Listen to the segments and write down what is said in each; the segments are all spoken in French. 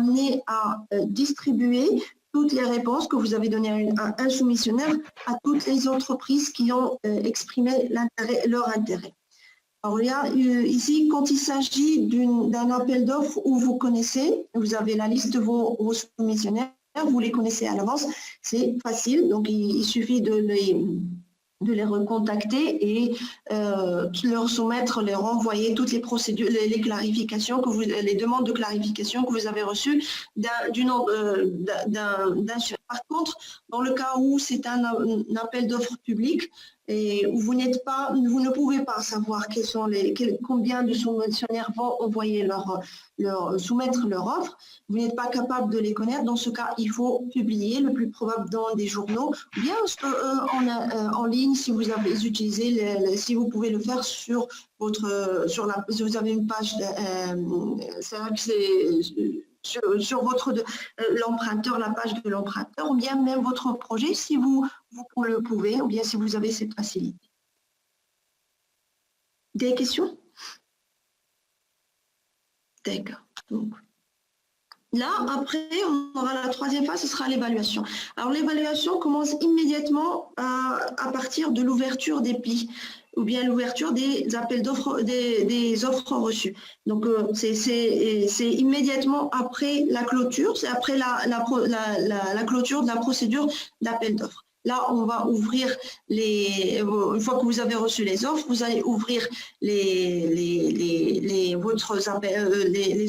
amené à distribuer toutes les réponses que vous avez données à un soumissionnaire à toutes les entreprises qui ont exprimé leur intérêt. Alors, il y a ici, quand il s'agit d'un appel d'offres où vous connaissez, vous avez la liste de vos soumissionnaires, vous les connaissez à l'avance, c'est facile, donc il suffit de les recontacter et leur soumettre, leur envoyer toutes les procédures, les clarifications, les demandes de clarification que vous avez reçues Par contre, dans le cas où c'est un appel d'offres public et où vous ne pouvez pas savoir combien de soumissionnaires vont envoyer soumettre leur offre, vous n'êtes pas capable de les connaître. Dans ce cas, il faut publier, le plus probable dans des journaux, bien en ligne si vous avez utilisé, si vous pouvez le faire si vous avez une page, sur l'emprunteur, la page de l'emprunteur, ou bien même votre projet si vous le pouvez, ou bien si vous avez cette facilité. Des questions? D'accord. Donc, là, après, on aura la troisième phase, ce sera l'évaluation. Alors, l'évaluation commence immédiatement à partir de l'ouverture des plis ou bien l'ouverture des appels d'offres, des offres reçues. Donc, c'est immédiatement après la clôture, c'est après la clôture de la procédure d'appel d'offres. Là, on va ouvrir une fois que vous avez reçu les offres, vous allez ouvrir les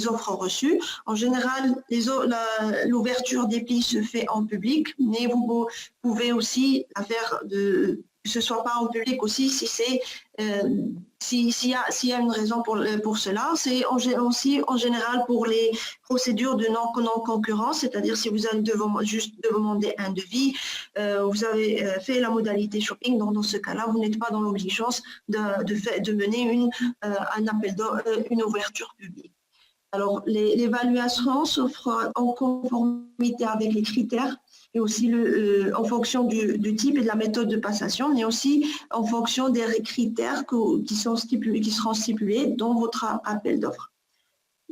offres reçues. En général, l'ouverture des plis se fait en public, mais vous pouvez aussi la faire que ce soit pas en public aussi s'il y a une raison pour cela. C'est aussi en général pour les procédures de non-concurrence, c'est-à-dire si vous allez juste demander un devis, vous avez fait la modalité shopping, donc dans ce cas-là, vous n'êtes pas dans l'obligation de mener une ouverture publique. Alors, l'évaluation s'offre en conformité avec les critères et aussi en fonction du type et de la méthode de passation, mais aussi en fonction des critères qui seront stipulés dans votre appel d'offres.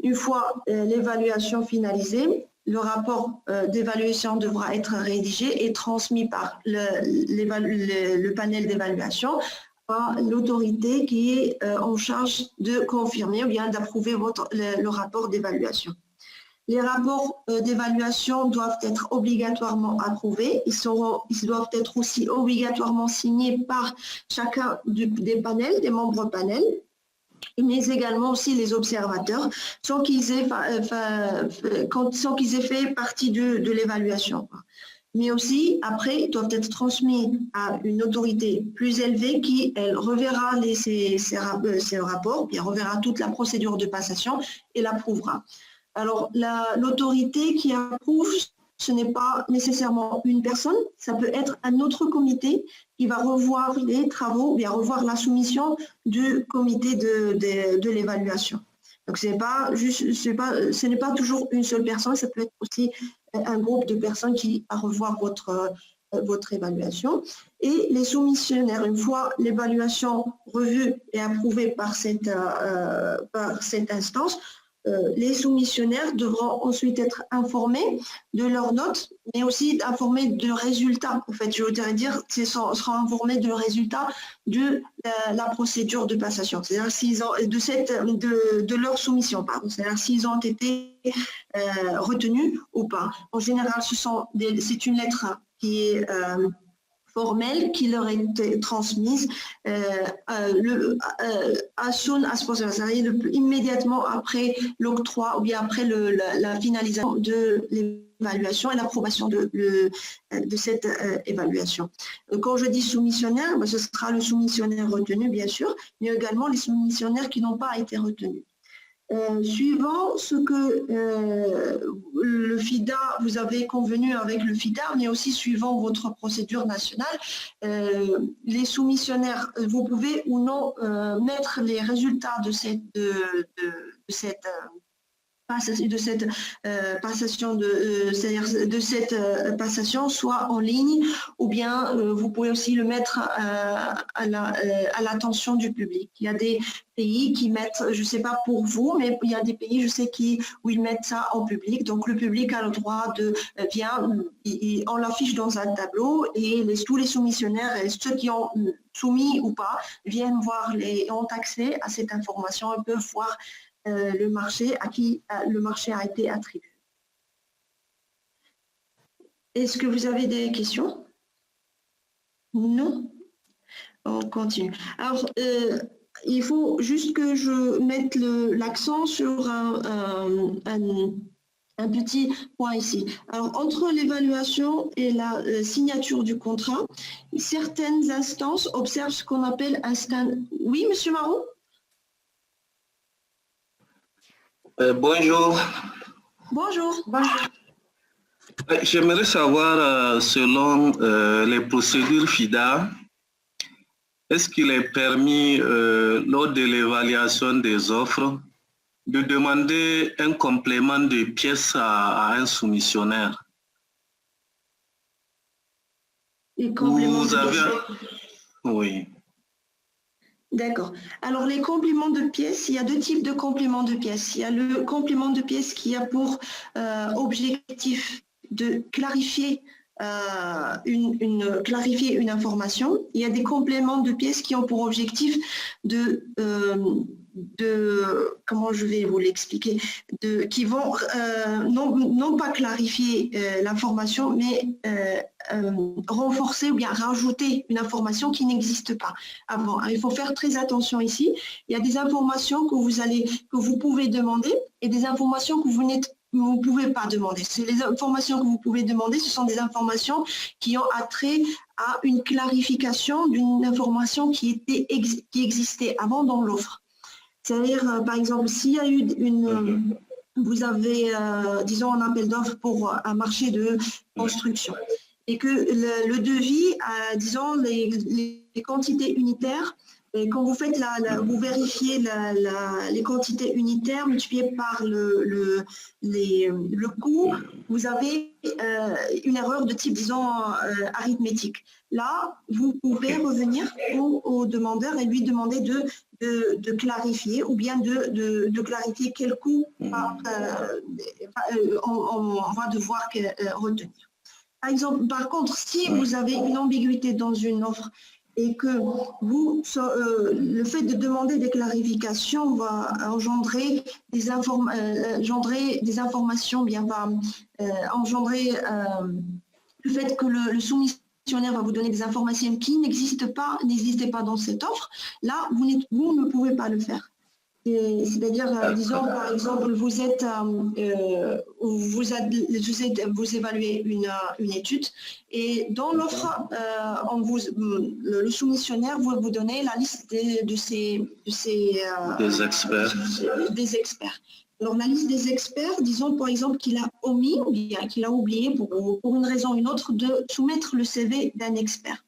Une fois l'évaluation finalisée, le rapport d'évaluation devra être rédigé et transmis par le panel d'évaluation à l'autorité qui est en charge de confirmer ou bien d'approuver le rapport d'évaluation. Les rapports d'évaluation doivent être obligatoirement approuvés. Ils doivent être aussi obligatoirement signés par chacun des membres panels, mais également aussi les observateurs, sans qu'ils aient fait partie de l'évaluation. Mais aussi, après, ils doivent être transmis à une autorité plus élevée qui, elle, reverra ces rapports, puis elle reverra toute la procédure de passation et l'approuvera. Alors, l'autorité qui approuve, ce n'est pas nécessairement une personne, ça peut être un autre comité qui va revoir les travaux, bien revoir la soumission du comité de l'évaluation. Donc, ce n'est pas toujours une seule personne, ça peut être aussi un groupe de personnes qui va revoir votre évaluation. Et les soumissionnaires, une fois l'évaluation revue et approuvée par cette instance, les soumissionnaires devront ensuite être informés de leurs notes, mais aussi informés de résultats. En fait, je voudrais dire, seront informés de résultats de la procédure de passation, c'est-à-dire de leur soumission, pardon, c'est-à-dire s'ils ont été retenus ou pas. En général, c'est une lettre qui est formelle qui leur est transmise as soon as possible, c'est-à-dire immédiatement après l'octroi ou bien après la finalisation de l'évaluation et l'approbation de cette évaluation. Quand je dis soumissionnaire, ce sera le soumissionnaire retenu, bien sûr, mais également les soumissionnaires qui n'ont pas été retenus. Suivant ce que le FIDA, vous avez convenu avec le FIDA, mais aussi suivant votre procédure nationale, les soumissionnaires, vous pouvez ou non mettre les résultats de cette passation soit en ligne ou bien vous pouvez aussi le mettre à l'attention du public. Il y a des pays qui mettent, je ne sais pas pour vous, mais il y a des pays, je sais, où ils mettent ça en public. Donc, le public a le droit de on l'affiche dans un tableau et tous les soumissionnaires, et ceux qui ont soumis ou pas, viennent voir ont accès à cette information et peuvent voir le marché à qui le marché a été attribué. Est-ce que vous avez des questions? Non? On continue. Alors, il faut juste que je mette l'accent sur un petit point ici. Alors, entre l'évaluation et la signature du contrat, certaines instances observent ce qu'on appelle un stand. Oui, Monsieur Marron? Bonjour. Bonjour. J'aimerais savoir, selon les procédures FIDA, est-ce qu'il est permis, lors de l'évaluation des offres, de demander un complément de pièces à un soumissionnaire? Oui. D'accord. Alors, les compléments de pièces, il y a deux types de compléments de pièces. Il y a le complément de pièces qui a pour objectif de clarifier une information. Il y a des compléments de pièces qui ont pour objectif comment je vais vous l'expliquer, qui vont non pas clarifier l'information, mais renforcer ou bien rajouter une information qui n'existe pas avant. Alors, il faut faire très attention ici. Il y a des informations que vous pouvez demander et des informations que vous ne pouvez pas demander. Les informations que vous pouvez demander, ce sont des informations qui ont attrait à une clarification d'une information qui existait avant dans l'offre. C'est-à-dire, par exemple, s'il y a eu vous avez, disons, un appel d'offres pour un marché de construction et que le devis, disons, les quantités unitaires, et quand vous faites vous vérifiez les quantités unitaires multipliées par le coût, vous avez une erreur de type, disons, arithmétique. Là, vous pouvez revenir au demandeur et lui demander de clarifier ou bien de clarifier quel coût on va devoir retenir. Par contre, si vous avez une ambiguïté dans une offre et que le fait de demander des clarifications va engendrer des informations, bien va engendrer le fait que le soumissionnaire va vous donner des informations qui n'existaient pas dans cette offre, là, vous ne pouvez pas le faire. C'est-à-dire, disons, par exemple, vous évaluez une étude et dans l'offre, le soumissionnaire va vous donner la liste des experts. Alors, la liste des experts, disons, par exemple, qu'il a omis ou bien qu'il a oublié pour une raison ou une autre de soumettre le CV d'un expert.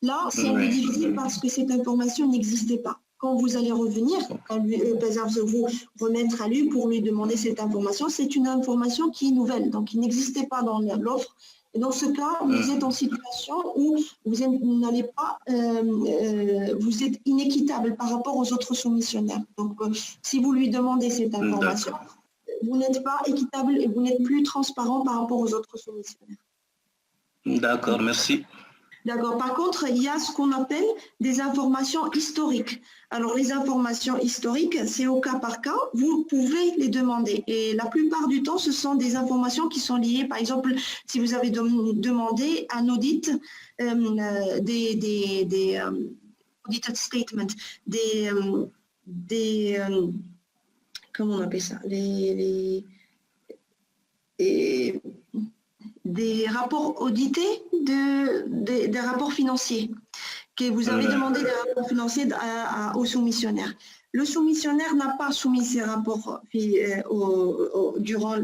Là, c'est un peu difficile parce que cette information n'existait pas. Quand vous allez revenir, vous remettre à lui pour lui demander cette information, c'est une information qui est nouvelle, donc qui n'existait pas dans l'offre. Et dans ce cas, vous êtes en situation où vous êtes inéquitable par rapport aux autres soumissionnaires. Donc, si vous lui demandez cette information, vous n'êtes pas équitable et vous n'êtes plus transparent par rapport aux autres soumissionnaires. D'accord, merci. D'accord. Par contre, il y a ce qu'on appelle des informations historiques. Alors, les informations historiques, c'est au cas par cas, vous pouvez les demander. Et la plupart du temps, ce sont des informations qui sont liées, par exemple, si vous avez demandé un audit, des audited statements, comment on appelle ça, des rapports audités, des rapports financiers, que vous avez demandé des rapports financiers au soumissionnaire. Le soumissionnaire n'a pas soumis ces rapports durant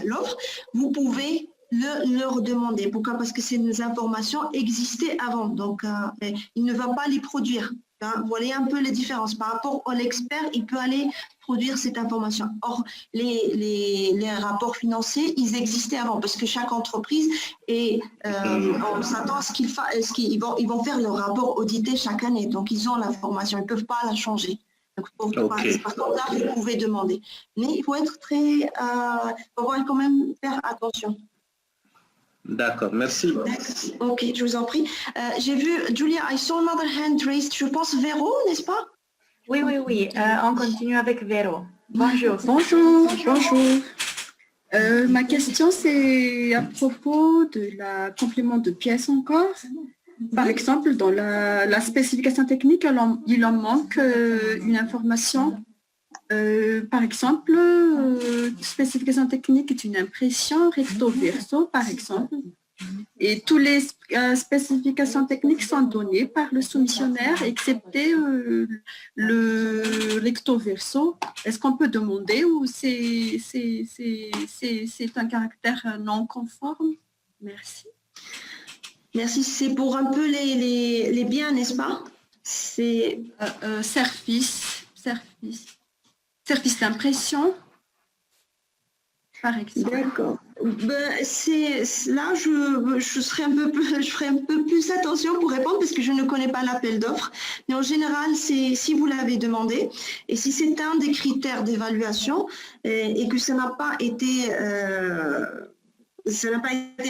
l'offre. Vous pouvez leur demander. Pourquoi? Parce que ces informations existaient avant, donc il ne va pas les produire. Vous voyez un peu les différences. Par rapport à l'expert, il peut aller produire cette information. Or, les rapports financiers, ils existaient avant parce que chaque entreprise, on s'attend à ce qu'ils vont faire leur rapport audité chaque année. Donc, ils ont l'information, ils ne peuvent pas la changer. Donc, par contre, là, vous pouvez demander. Mais il faut être il faut quand même faire attention. D'accord, merci. Ok, je vous en prie. J'ai vu, Julia, I saw another hand raised, je pense Véro, n'est-ce pas? Oui. On continue avec Véro. Bonjour. Bonjour. Ma question, c'est à propos de la complément de pièces encore. Par exemple, dans la spécification technique, il en manque une information. Par exemple, spécification technique est une impression recto verso, par exemple. Et toutes les spécifications techniques sont données par le soumissionnaire, excepté le recto verso. Est-ce qu'on peut demander ou c'est un caractère non conforme? Merci. Merci. C'est pour un peu les biens, n'est-ce pas? C'est service d'impression, par exemple. D'accord. Là, je ferai un peu plus attention pour répondre parce que je ne connais pas l'appel d'offres. Mais en général, si vous l'avez demandé et si c'est un des critères d'évaluation et que ça n'a pas été...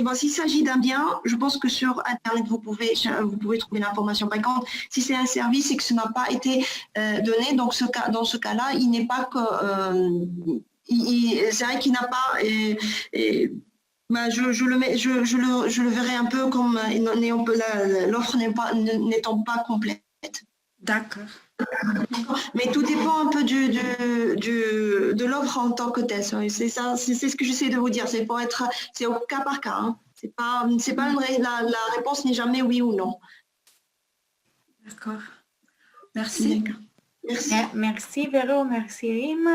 bon, s'il s'agit d'un bien, je pense que sur Internet, vous pouvez trouver l'information. Par contre, si c'est un service et que ça n'a pas été donné, donc dans ce cas-là, il n'est pas que... c'est vrai qu'il n'a pas... je le verrai un peu comme l'offre n'étant pas complète. D'accord. Mais tout dépend un peu de l'offre en tant que telle. C'est ça, c'est ce que j'essaie de vous dire. C'est au cas par cas. Hein. La réponse n'est jamais oui ou non. D'accord. Merci. Merci Véro, merci Rim.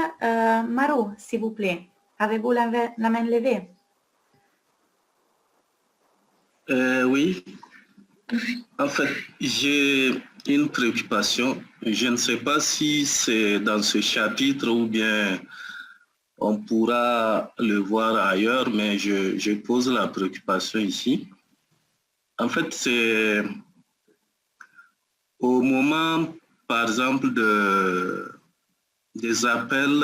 Marou, s'il vous plaît, avez-vous la main levée? Oui. En fait, j'ai une préoccupation. Je ne sais pas si c'est dans ce chapitre ou bien on pourra le voir ailleurs, mais je pose la préoccupation ici. En fait, c'est au moment, par exemple, des appels,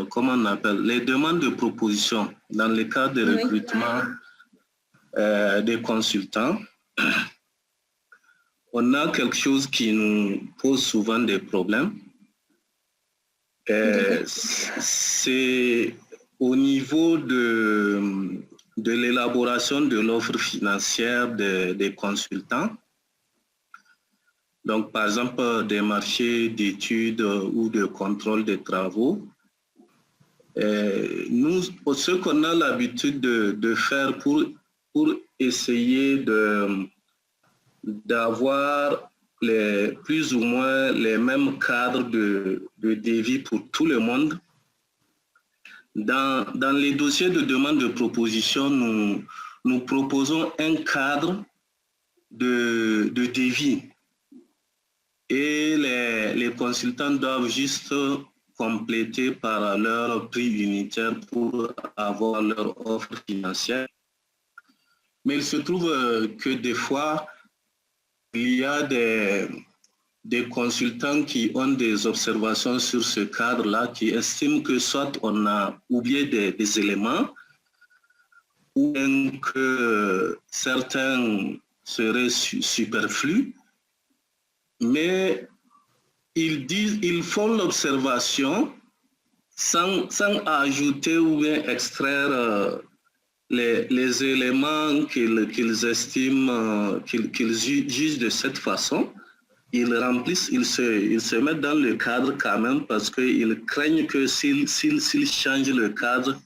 comment on appelle, les demandes de proposition dans le cadre de recrutement des consultants. On a quelque chose qui nous pose souvent des problèmes. C'est au niveau de l'élaboration de l'offre financière des consultants. Donc, par exemple, des marchés d'études ou de contrôle des travaux. Nous, ce qu'on a l'habitude de faire pour essayer d'avoir plus ou moins les mêmes cadres de devis pour tout le monde. Dans les dossiers de demande de proposition, nous proposons un cadre de devis et les consultants doivent juste compléter par leur prix unitaire pour avoir leur offre financière. Mais il se trouve que des fois, il y a des consultants qui ont des observations sur ce cadre-là, qui estiment que soit on a oublié des éléments ou bien que certains seraient superflus, mais ils font l'observation sans ajouter ou bien extraire les éléments qu'ils estiment, qu'ils jugent de cette façon. Ils remplissent, ils se mettent dans le cadre quand même parce qu'ils craignent que s'ils changent le cadre,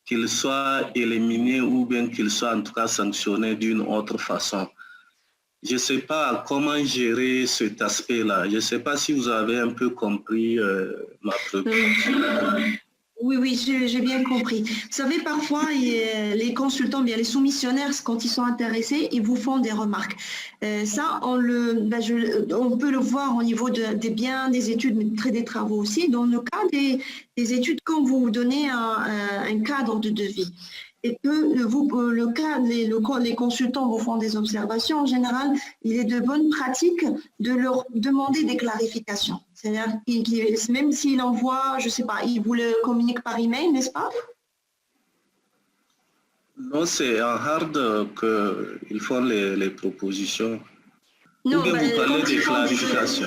qu'il soit éliminé ou bien qu'il soit en tout cas sanctionné d'une autre façon. Je ne sais pas comment gérer cet aspect-là. Je ne sais pas si vous avez un peu compris ma préoccupation. Oui, oui, j'ai bien compris. Vous savez, parfois, les consultants, bien les soumissionnaires, quand ils sont intéressés, ils vous font des remarques. Ça, on peut le voir au niveau des biens, des études, mais des travaux aussi. Dans le cas des études, quand vous donnez un cadre de devis, et que les consultants vous font des observations, en général, il est de bonne pratique de leur demander des clarifications. C'est-à-dire, même s'il envoie, je ne sais pas, il vous le communique par email, n'est-ce pas? Non, c'est en hard qu'ils font les propositions. Non, Ou bien vous parlez des clarifications.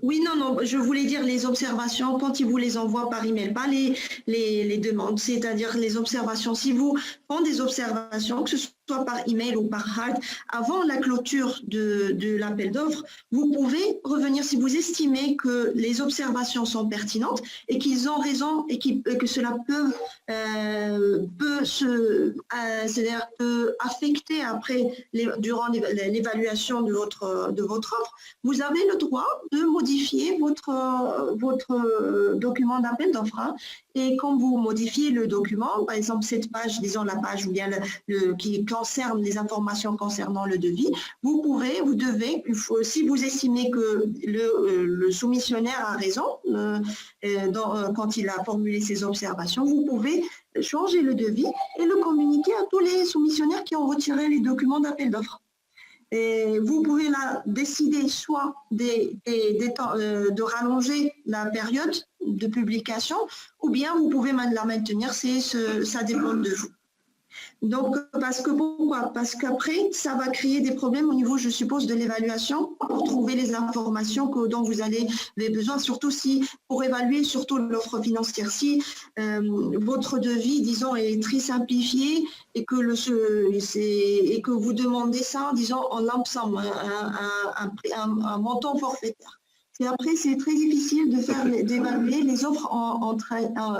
Oui, non, je voulais dire les observations quand ils vous les envoient par email, pas les demandes, c'est-à-dire les observations. Si vous faites des observations, que ce soit par email ou par hard, avant la clôture de l'appel d'offres, vous pouvez revenir si vous estimez que les observations sont pertinentes et qu'ils ont raison et que cela peut affecter après, durant l'évaluation de votre offre. Vous avez le droit de modifier votre document d'appel d'offres. Hein. Et quand vous modifiez le document, par exemple cette page, disons la page ou bien qui concerne les informations concernant le devis, vous devez, si vous estimez que le soumissionnaire a raison quand il a formulé ses observations, vous pouvez changer le devis et le communiquer à tous les soumissionnaires qui ont retiré les documents d'appel d'offres. Et vous pouvez décider soit de rallonger la période de publication ou bien vous pouvez la maintenir, ça dépend de vous. Donc, pourquoi? Parce qu'après, ça va créer des problèmes au niveau, je suppose, de l'évaluation pour trouver les informations dont vous avez besoin, surtout pour évaluer surtout l'offre financière. Si votre devis, disons, est très simplifié et que vous demandez ça, disons, en lump sum, un montant forfaitaire. Et après, c'est très difficile d'évaluer les offres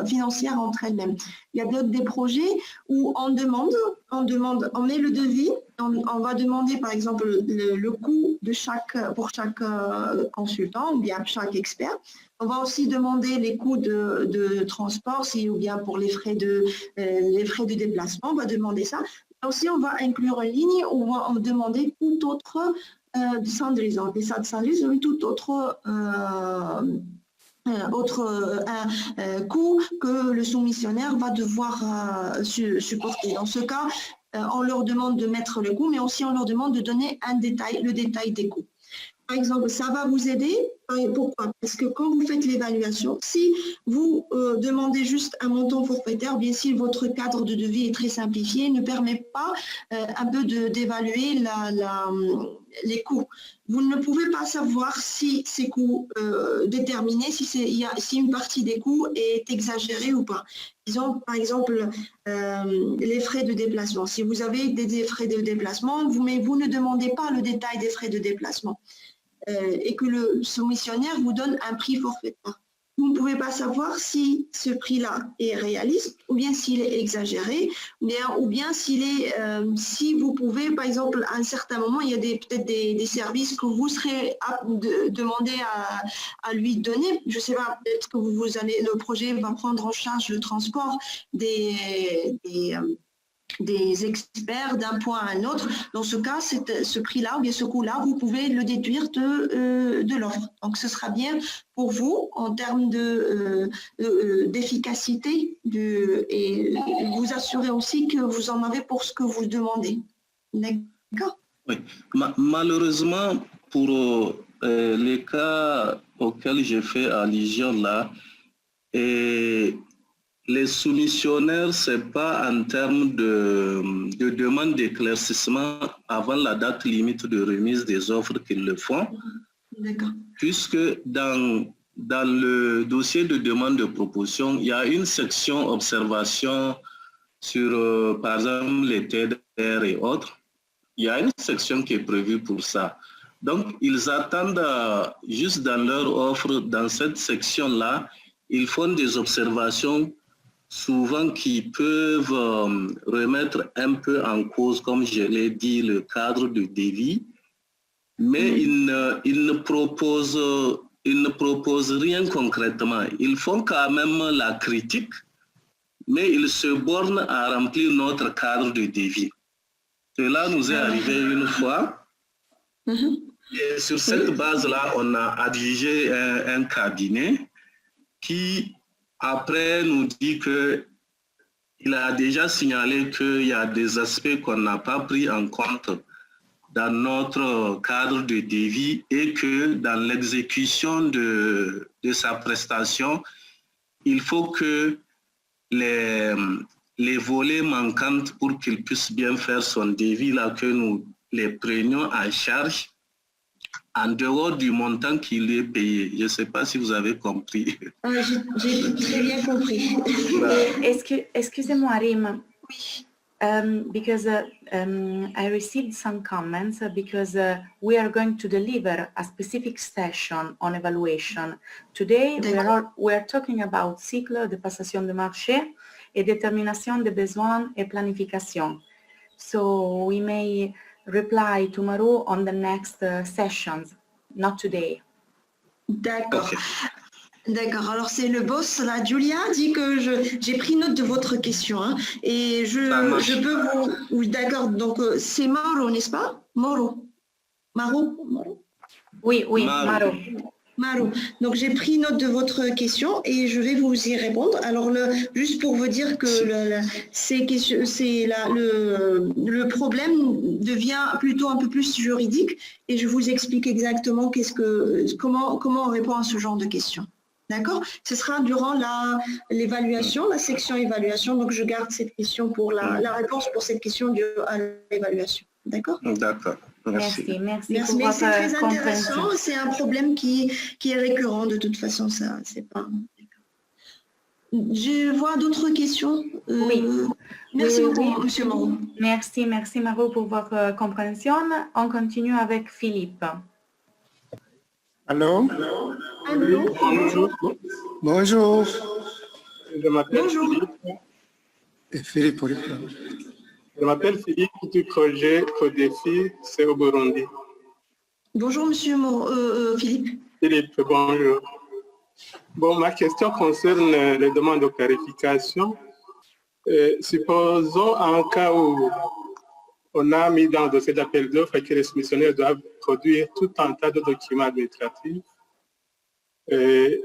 financières entre elles-mêmes. Il y a des projets où on met le devis, on va demander par exemple le coût pour chaque consultant ou bien chaque expert. On va aussi demander les coûts de transport, ou bien pour les frais de déplacement, on va demander ça. Aussi, on va inclure une ligne où on va demander tout autre tout coût que le soumissionnaire va devoir supporter. Dans ce cas, on leur demande de mettre le coût, mais aussi on leur demande de donner le détail des coûts. Par exemple, ça va vous aider. Pourquoi? Parce que quand vous faites l'évaluation, si vous demandez juste un montant forfaitaire, bien si votre cadre de devis est très simplifié, ne permet pas un peu d'évaluer les coûts. Vous ne pouvez pas savoir si ces coûts déterminés, si une partie des coûts est exagérée ou pas. Disons, par exemple, les frais de déplacement. Si vous avez des frais de déplacement, mais vous ne demandez pas le détail des frais de déplacement. Et que le soumissionnaire vous donne un prix forfaitaire. Vous ne pouvez pas savoir si ce prix-là est réaliste ou bien s'il est exagéré ou bien si vous pouvez, par exemple, à un certain moment, il y a peut-être des services que vous serez demandé à lui donner. Je ne sais pas, peut-être que le projet va prendre en charge le transport des experts d'un point à un autre. Dans ce cas, ce prix-là ou bien ce coût-là, vous pouvez le déduire de l'offre. Donc, ce sera bien pour vous en termes d'efficacité et vous assurez aussi que vous en avez pour ce que vous demandez. D'accord? Oui. Malheureusement, pour les cas auxquels j'ai fait allusion là, les soumissionnaires, ce n'est pas en termes de demande d'éclaircissement avant la date limite de remise des offres qu'ils le font. D'accord. Puisque dans le dossier de demande de proposition, il y a une section observation sur, par exemple, les TDR et autres. Il y a une section qui est prévue pour ça. Donc, ils attendent juste dans leur offre, dans cette section-là, ils font des observations souvent qui peuvent remettre un peu en cause, comme je l'ai dit, le cadre de devis, mais ils ne proposent rien concrètement. Ils font quand même la critique mais il se borne à remplir notre cadre de devis. Cela nous est arrivé une fois. Et sur cette base-là, on a adigé un cabinet qui, après, nous dit qu'il a déjà signalé qu'il y a des aspects qu'on n'a pas pris en compte dans notre cadre de devis et que dans l'exécution de sa prestation, il faut que les volets manquants pour qu'il puisse bien faire son devis, là, que nous les prenions en charge en dehors du montant qu'il est payé. Je ne sais pas si vous avez compris. J'ai très bien compris. Excusez-moi, Rim. Oui. Because I received some comments because we are going to deliver a specific session on evaluation. Today we are talking about cycle de passation de marché et détermination des besoins et planification. So we may reply to Maru on the next sessions, not today. D'accord. Okay. D'accord, alors c'est le boss, là, Julia dit que j'ai pris note de votre question, hein, et je peux vous... Oui, d'accord, donc c'est Mauro, n'est-ce pas? Mauro. Oui, Mauro. Maru. Donc j'ai pris note de votre question et je vais vous y répondre. Alors juste pour vous dire que le problème devient plutôt un peu plus juridique et je vous explique exactement comment on répond à ce genre de questions. D'accord? Ce sera durant l'évaluation, la section évaluation. Donc je garde cette question pour la réponse pour cette question à l'évaluation. D'accord? D'accord. Merci pour mais votre c'est très intéressant, c'est un problème qui est récurrent de toute façon, ça, c'est pas... Je vois d'autres questions. Oui. Merci beaucoup, Monsieur Moreau. Merci Maru pour votre compréhension. On continue avec Philippe. Allô? Allô? Bonjour. Bonjour. Je m'appelle Philippe. Je m'appelle Philippe du projet Codefi, c'est au Burundi. Bonjour, Monsieur Philippe. Philippe, bonjour. Bon, ma question concerne les demandes de clarification. Supposons un cas où on a mis dans le dossier d'appel d'offres et que les soumissionnaires doivent produire tout un tas de documents administratifs. Et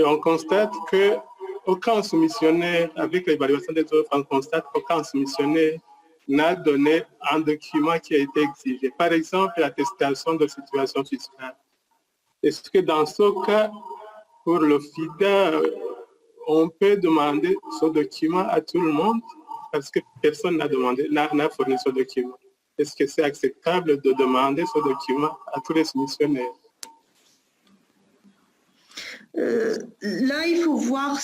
on constate qu'aucun soumissionnaire, avec l'évaluation des offres, on constate qu'aucun soumissionnaire n'a donné un document qui a été exigé. Par exemple, l'attestation de situation fiscale. Est-ce que dans ce cas, pour le FIDA, on peut demander ce document à tout le monde parce que personne n'a fourni ce document? Est-ce que c'est acceptable de demander ce document à tous les soumissionnaires? Là, il faut voir,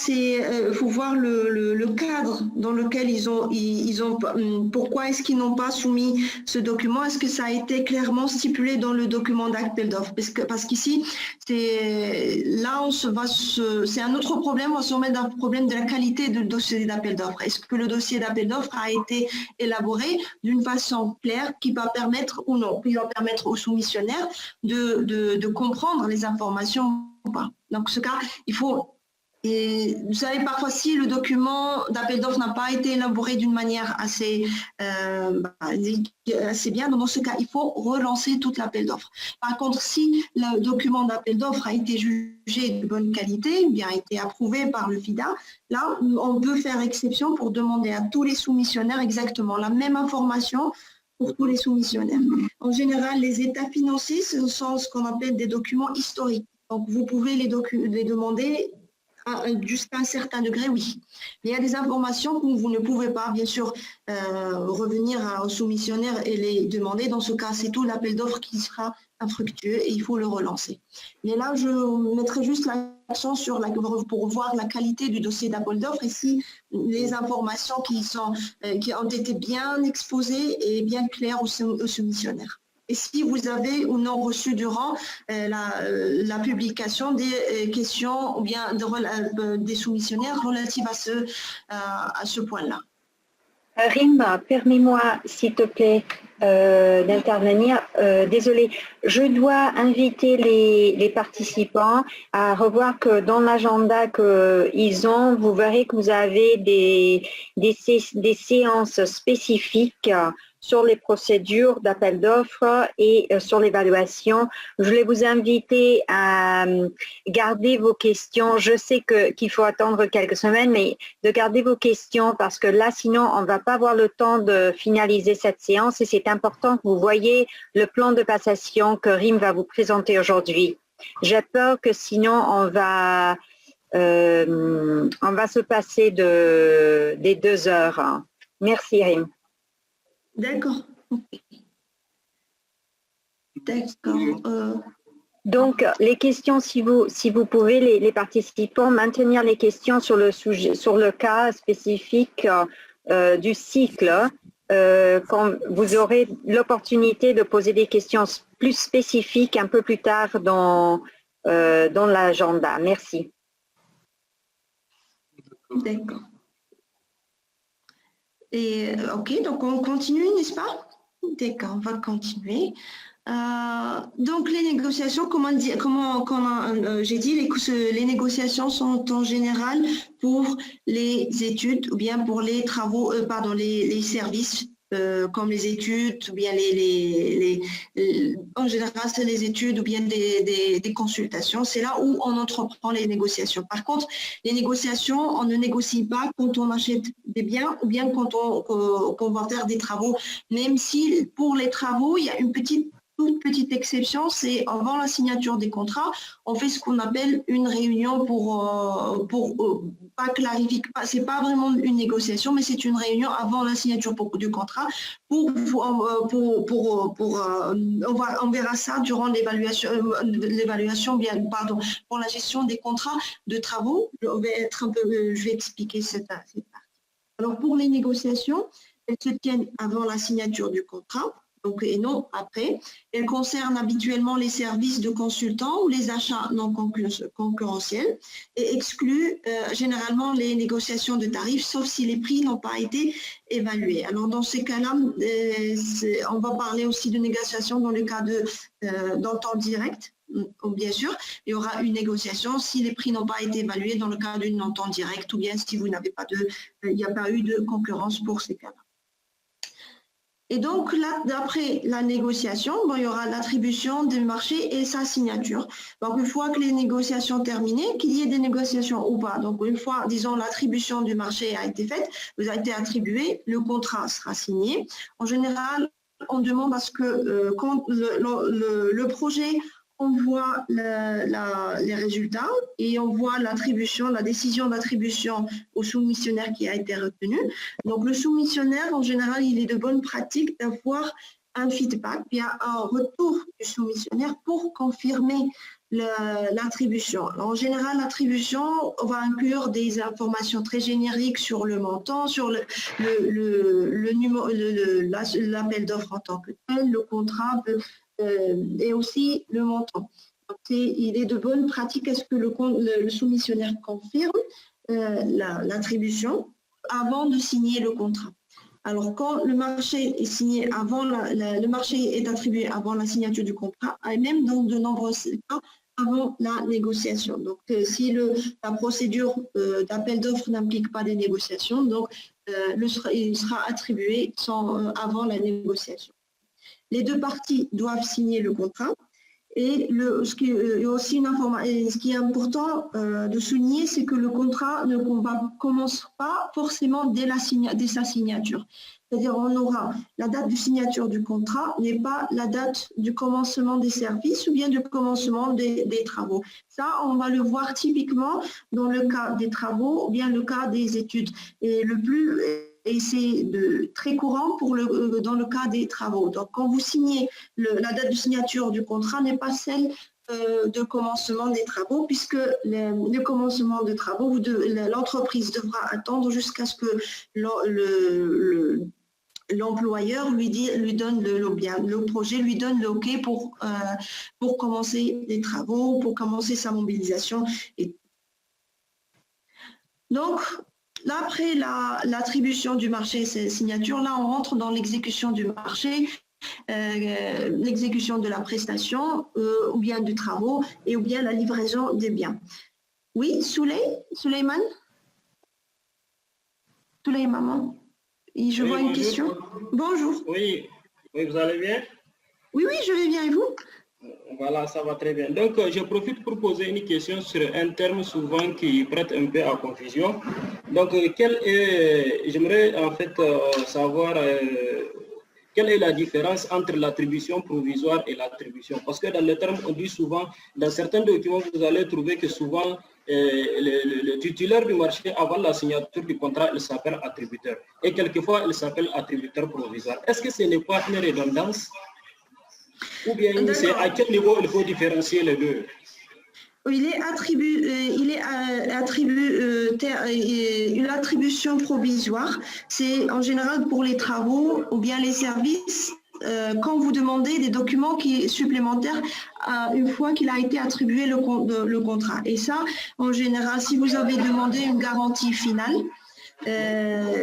le cadre dans lequel ils ont pourquoi est-ce qu'ils n'ont pas soumis ce document? Est-ce que ça a été clairement stipulé dans le document d'appel d'offres? Parce qu'ici, c'est un autre problème, on se remet dans le problème de la qualité du dossier d'appel d'offres. Est-ce que le dossier d'appel d'offres a été élaboré d'une façon claire qui va permettre ou non, qui va permettre aux soumissionnaires de comprendre les informations ou pas? Donc, ce cas, il faut... Et vous savez, parfois, si le document d'appel d'offres n'a pas été élaboré d'une manière assez bien, dans ce cas, il faut relancer tout l'appel d'offres. Par contre, si le document d'appel d'offres a été jugé de bonne qualité, bien été approuvé par le FIDA, là, on peut faire exception pour demander à tous les soumissionnaires exactement la même information pour tous les soumissionnaires. En général, les états financiers, ce sont ce qu'on appelle des documents historiques. Donc, vous pouvez les demander jusqu'à un certain degré, oui. Mais il y a des informations que vous ne pouvez pas, bien sûr, revenir au soumissionnaire et les demander. Dans ce cas, c'est tout l'appel d'offres qui sera infructueux et il faut le relancer. Mais là, je mettrai juste l'accent pour voir la qualité du dossier d'appel d'offres et si les informations qui ont été bien exposées et bien claires aux soumissionnaires. Et si vous avez ou non reçu durant la publication des questions ou bien des soumissionnaires relatives à ce point-là. Rim, permets-moi, s'il te plaît, d'intervenir. Désolée, je dois inviter les participants à revoir que dans l'agenda qu'ils ont, vous verrez que vous avez des séances spécifiques sur les procédures d'appel d'offres et sur l'évaluation. Je voulais vous inviter à garder vos questions. Je sais qu'il faut attendre quelques semaines, mais de garder vos questions parce que là, sinon, on ne va pas avoir le temps de finaliser cette séance et c'est important que vous voyez le plan de passation que Rim va vous présenter aujourd'hui. J'ai peur que sinon, on va se passer des 2 heures. Merci, Rim. D'accord. D'accord. Donc, les questions, si vous pouvez, les participants, maintenir les questions sur le cas spécifique du cycle, quand vous aurez l'opportunité de poser des questions plus spécifiques un peu plus tard dans l'agenda. Merci. D'accord. Et ok, donc on continue, n'est-ce pas? D'accord, on va continuer. Donc les négociations, j'ai dit, les négociations sont en général pour les études ou bien pour les travaux, les services comme les études ou bien en général c'est les études ou bien des consultations. C'est là où on entreprend les négociations. Par contre, les négociations, on ne négocie pas quand on achète des biens ou bien quand on va faire des travaux. Même si pour les travaux, il y a toute petite exception, c'est avant la signature des contrats, on fait ce qu'on appelle une réunion pour pas clarifier, c'est pas vraiment une négociation, mais c'est une réunion avant la signature du contrat on verra ça durant l'évaluation, pour la gestion des contrats de travaux. Je vais expliquer cette partie. Alors pour les négociations, elles se tiennent avant la signature du contrat. Donc, et non après. Elle concerne habituellement les services de consultants ou les achats non concurrentiels et exclut généralement les négociations de tarifs, sauf si les prix n'ont pas été évalués. Alors, dans ces cas-là, on va parler aussi de négociation dans le cas d'entente directe. Bien sûr, il y aura une négociation si les prix n'ont pas été évalués dans le cas d'une entente directe ou bien si vous n'avez pas il n'y a pas eu de concurrence pour ces cas-là. Et donc, là, d'après la négociation, il y aura l'attribution du marché et sa signature. Donc, une fois que les négociations terminées, qu'il y ait des négociations ou pas. Donc, une fois, disons, l'attribution du marché a été faite, vous avez été attribué, le contrat sera signé. En général, on demande à ce que quand le projet on voit les résultats et on voit l'attribution, la décision d'attribution au soumissionnaire qui a été retenu. Donc, le soumissionnaire, en général, il est de bonne pratique d'avoir un feedback, bien un retour du soumissionnaire pour confirmer l'attribution. En général, l'attribution va inclure des informations très génériques sur le montant, sur l'appel d'offres en tant que tel, le contrat, et aussi le montant. Donc, il est de bonne pratique à ce que le soumissionnaire confirme l'attribution avant de signer le contrat. Alors, quand le marché est signé avant, le marché est attribué avant la signature du contrat, et même dans de nombreux cas, avant la négociation. Donc, si la procédure d'appel d'offres n'implique pas des négociations, donc il sera attribué avant la négociation. Les deux parties doivent signer le contrat. Et ce qui est important de souligner, c'est que le contrat ne commence pas forcément dès sa signature. C'est-à-dire on aura la date de signature du contrat n'est pas la date du commencement des services ou bien du commencement des travaux. Ça, on va le voir typiquement dans le cas des travaux ou bien le cas des études. Et c'est très courant dans le cas des travaux. Donc, quand vous signez, la date de signature du contrat n'est pas celle de commencement des travaux, puisque le commencement des travaux, l'entreprise devra attendre jusqu'à ce que l'employeur lui donne le projet lui donne le OK pour commencer les travaux, pour commencer sa mobilisation. Donc, Là, après l'attribution du marché, ces signatures, là, on rentre dans l'exécution du marché, l'exécution de la prestation, ou bien du travaux, et ou bien la livraison des biens. Oui, Souleymane? Souleymane, je vois une question. Bonjour. Oui, vous allez bien? Oui, je vais bien, et vous? Voilà, ça va très bien. Donc, je profite pour poser une question sur un terme souvent qui prête un peu à confusion. Donc, j'aimerais en fait savoir quelle est la différence entre l'attribution provisoire et l'attribution. Parce que dans le terme, on dit souvent, dans certains documents, vous allez trouver que souvent, le titulaire du marché, avant la signature du contrat, il s'appelle attributeur. Et quelquefois, il s'appelle attributeur provisoire. Est-ce que ce n'est pas une redondance? Ou bien c'est à quel niveau il faut différencier les deux? Une attribution provisoire, c'est en général pour les travaux ou bien les services, quand vous demandez des documents supplémentaires une fois qu'il a été attribué le contrat. Et ça, en général, si vous avez demandé une garantie finale, le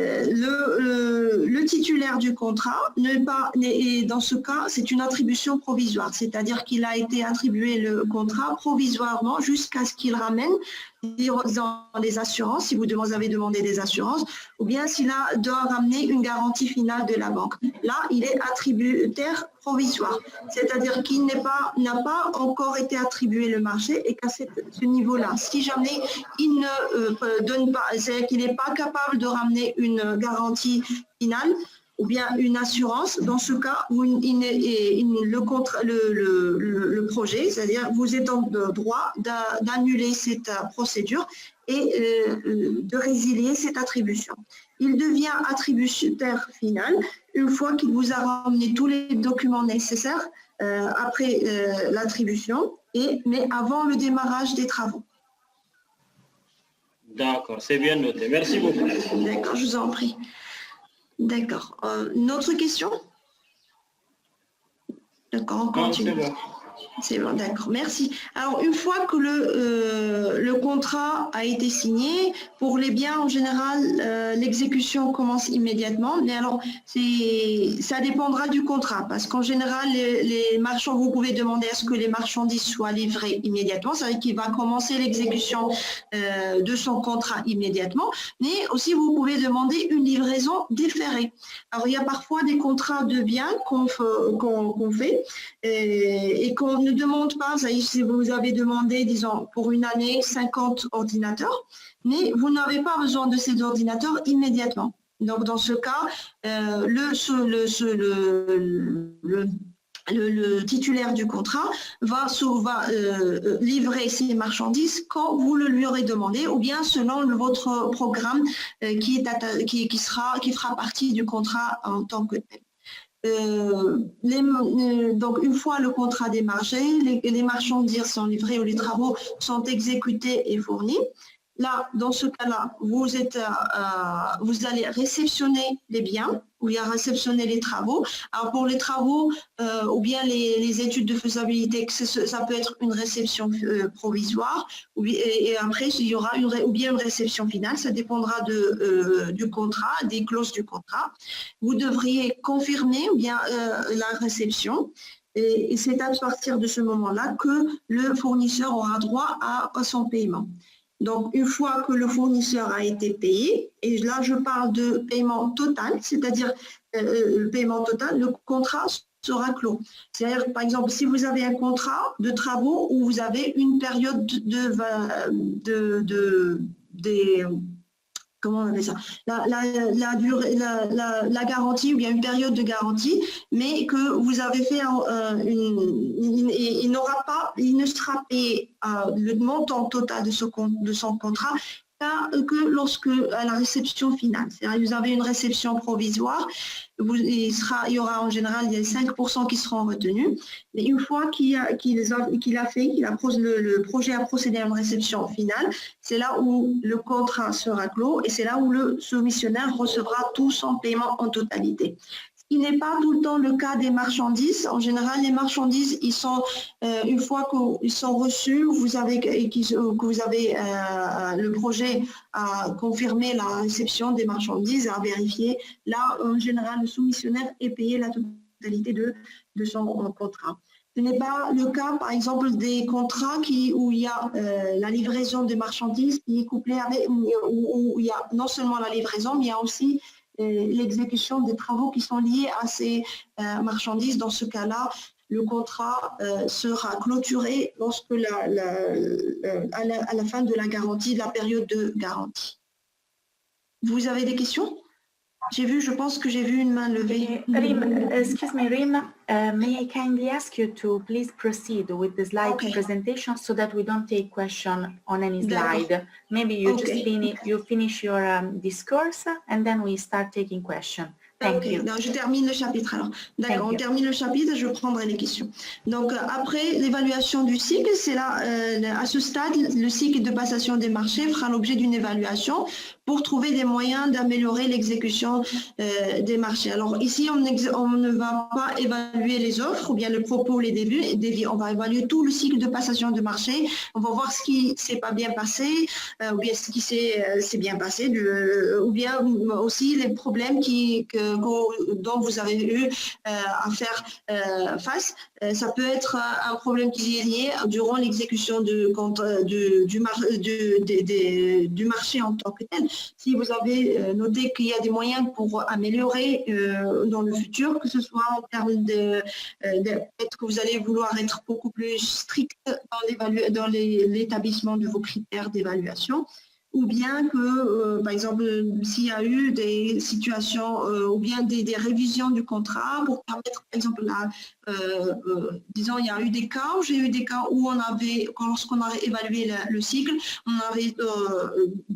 titulaire du contrat dans ce cas, c'est une attribution provisoire, c'est-à-dire qu'il a été attribué le contrat provisoirement jusqu'à ce qu'il ramène dans les assurances, si vous avez demandé des assurances, ou bien s'il doit ramener une garantie finale de la banque. Là, il est attributaire provisoire, c'est-à-dire qu'il n'a pas encore été attribué le marché et qu'à ce niveau-là, si jamais il ne donne pas, c'est-à-dire qu'il n'est pas capable de ramener une garantie finale, ou bien une assurance, dans ce cas où le projet, c'est-à-dire vous êtes en droit d'annuler cette procédure et de résilier cette attribution. Il devient attributaire final une fois qu'il vous a ramené tous les documents nécessaires après l'attribution, mais avant le démarrage des travaux. D'accord, c'est bien noté. Merci beaucoup. D'accord, je vous en prie. D'accord. Une autre question? D'accord, on continue. C'est bon, d'accord, merci. Alors, une fois que le contrat a été signé, pour les biens en général, l'exécution commence immédiatement. Mais alors, ça dépendra du contrat, parce qu'en général, les marchands, vous pouvez demander à ce que les marchandises soient livrées immédiatement. C'est-à-dire qu'il va commencer l'exécution de son contrat immédiatement. Mais aussi, vous pouvez demander une livraison différée. Alors, il y a parfois des contrats de biens qu'on fait et qu'on ne demande pas, si vous avez demandé, disons, pour une année, 50 ordinateurs, mais vous n'avez pas besoin de ces ordinateurs immédiatement. Donc, dans ce cas, le titulaire du contrat va livrer ses marchandises quand vous le lui aurez demandé, ou bien selon votre programme qui fera partie du contrat en tant que tel. Donc, une fois le contrat démarré, les marchandises sont livrées ou les travaux sont exécutés et fournis. Là, dans ce cas-là, vous allez réceptionner les biens ou bien réceptionner les travaux. Alors, pour les travaux ou bien les études de faisabilité, ça peut être une réception provisoire et après, il y aura ou bien une réception finale. Ça dépendra du contrat, des clauses du contrat. Vous devriez confirmer ou bien la réception. Et c'est à partir de ce moment-là que le fournisseur aura droit à son paiement. Donc, une fois que le fournisseur a été payé, et là je parle de paiement total, c'est-à-dire le paiement total, le contrat sera clos. C'est-à-dire, par exemple, si vous avez un contrat de travaux où vous avez une période comment on appelle ça, la garantie ou bien une période de garantie, mais que vous avez fait il ne sera payé le montant total de son contrat que lorsque à la réception finale. C'est-à-dire vous avez une réception provisoire, il y aura en général il y a 5% qui seront retenus, mais une fois le projet a procédé à une réception finale, c'est là où le contrat sera clos et c'est là où le soumissionnaire recevra tout son paiement en totalité. Ce qui n'est pas tout le temps le cas des marchandises. En général, les marchandises, ils sont, une fois qu'ils sont reçus, que vous avez le projet à confirmer la réception des marchandises, à vérifier. Là, en général, le soumissionnaire est payé la totalité de son contrat. Ce n'est pas le cas, par exemple, des contrats où il y a la livraison des marchandises qui est couplée avec, où il y a non seulement la livraison, mais il y a aussi l'exécution des travaux qui sont liés à ces marchandises. Dans ce cas-là, le contrat sera clôturé lorsque à la fin de la garantie, de la période de garantie. Vous avez des questions? Je pense que j'ai vu une main levée. Rim, excuse me, Rim, may I kindly ask you to please proceed with the slide presentation so that we don't take question on any slide. Maybe you just finish your discourse and then we start taking question. Thank you. Donc, je termine le chapitre alors. D'accord, on termine le chapitre et je prendrai les questions. Donc, après l'évaluation du cycle, c'est là, à ce stade, le cycle de passation des marchés fera l'objet d'une évaluation pour trouver des moyens d'améliorer l'exécution des marchés. Alors ici, on ne va pas évaluer les offres ou bien le propos, les débuts. On va évaluer tout le cycle de passation de marché. On va voir ce qui ne s'est pas bien passé, ou bien ce qui s'est bien passé, ou bien aussi les problèmes dont vous avez eu à faire face. Ça peut être un problème qui est lié durant l'exécution du marché en tant que tel. Si vous avez noté qu'il y a des moyens pour améliorer dans le futur, que ce soit en termes peut-être que vous allez vouloir être beaucoup plus strict dans l'établissement de vos critères d'évaluation, ou bien que, par exemple, s'il y a eu des situations ou bien des révisions du contrat pour permettre, par exemple, disons, il y a eu des cas, j'ai eu des cas où lorsqu'on a évalué le cycle, on avait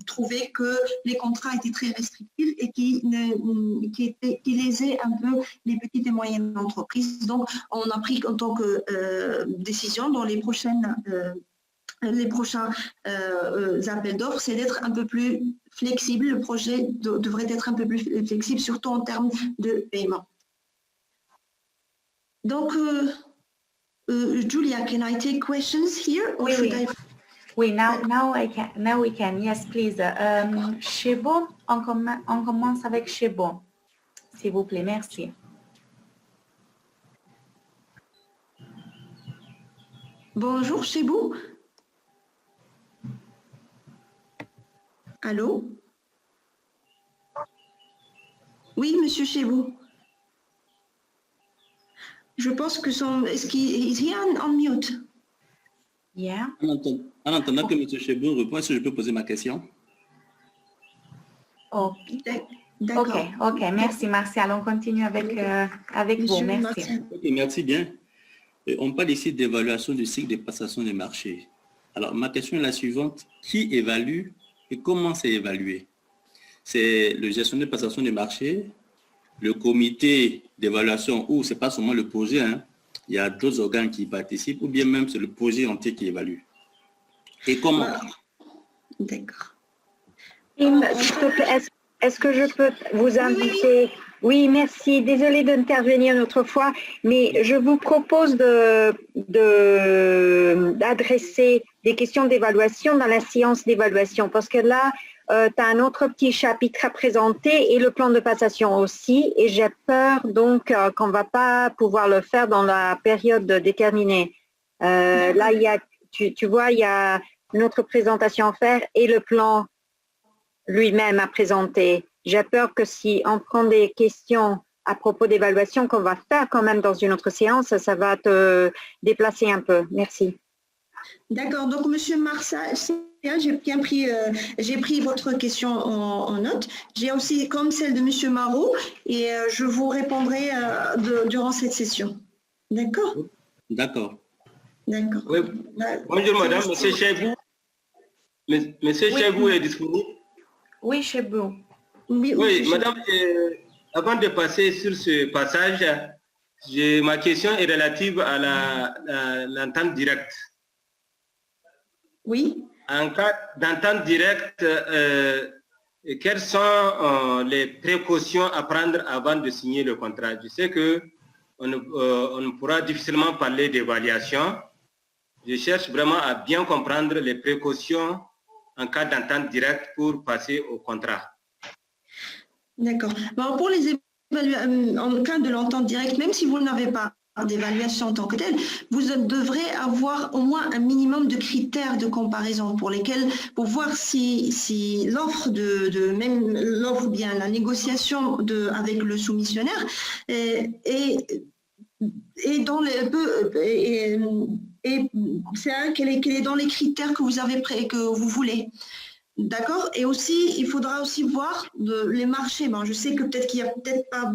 trouvé que les contrats étaient très restrictifs et qui lésaient un peu les petites et moyennes entreprises. Donc, on a pris en tant que décision dans les prochains appels d'offres, c'est d'être un peu plus flexible. Le projet devrait être un peu plus flexible, surtout en termes de paiement. Donc, Julia, can I take questions here? Or Oui, now we can. Yes, please. Chebo, on commence avec Chebo. S'il vous plaît, merci. Bonjour, Chebo. Allô? Oui, monsieur Chebo. Je pense que est-ce qu'il est on mute? Yeah. En attendant que monsieur Chebo répond, est-ce que je peux poser ma question? Oh. D'accord. Ok, merci Martial. On continue avec vous. Merci. Ok, merci bien. On parle ici d'évaluation du cycle de passation des marchés. Alors, ma question est la suivante. Qui évalue et comment c'est évalué? C'est le gestionnaire de passation des marchés, le comité d'évaluation, ou c'est pas seulement le projet, hein, il y a d'autres organes qui y participent, ou bien même c'est le projet entier qui évalue. Et comment? D'accord. S'il te plaît, est-ce que je peux vous inviter? Oui, merci. Désolée d'intervenir une autre fois, mais je vous propose d'adresser des questions d'évaluation dans la séance d'évaluation, parce que là, tu as un autre petit chapitre à présenter et le plan de passation aussi, et j'ai peur donc qu'on ne va pas pouvoir le faire dans la période déterminée. Là, tu vois, il y a une autre présentation à faire et le plan lui-même à présenter. J'ai peur que si on prend des questions à propos d'évaluation qu'on va faire quand même dans une autre séance, ça va te déplacer un peu. Merci. D'accord. Donc, monsieur Marsa, j'ai pris votre question en note. J'ai aussi comme celle de monsieur Marot et je vous répondrai durant cette session. D'accord? D'accord. D'accord. Oui. Bonjour madame, monsieur Chebou. Monsieur Chebou est disponible? Oui, Chebou. Oui, madame, avant de passer sur ce passage, ma question est relative à l'entente directe. Oui. En cas d'entente directe, quelles sont les précautions à prendre avant de signer le contrat? Je sais que on ne pourra difficilement parler d'évaluation. Je cherche vraiment à bien comprendre les précautions en cas d'entente directe pour passer au contrat. D'accord. Bon, pour les évaluations, en cas de l'entente directe, même si vous n'avez pas d'évaluation en tant que telle, vous devrez avoir au moins un minimum de critères de comparaison pour voir si l'offre même l'offre ou bien la négociation avec le soumissionnaire est dans quel est dans les critères que vous avez que vous voulez. D'accord. Et aussi, il faudra aussi voir les marchés. Bon, je sais que peut-être qu'il n'y a peut-être pas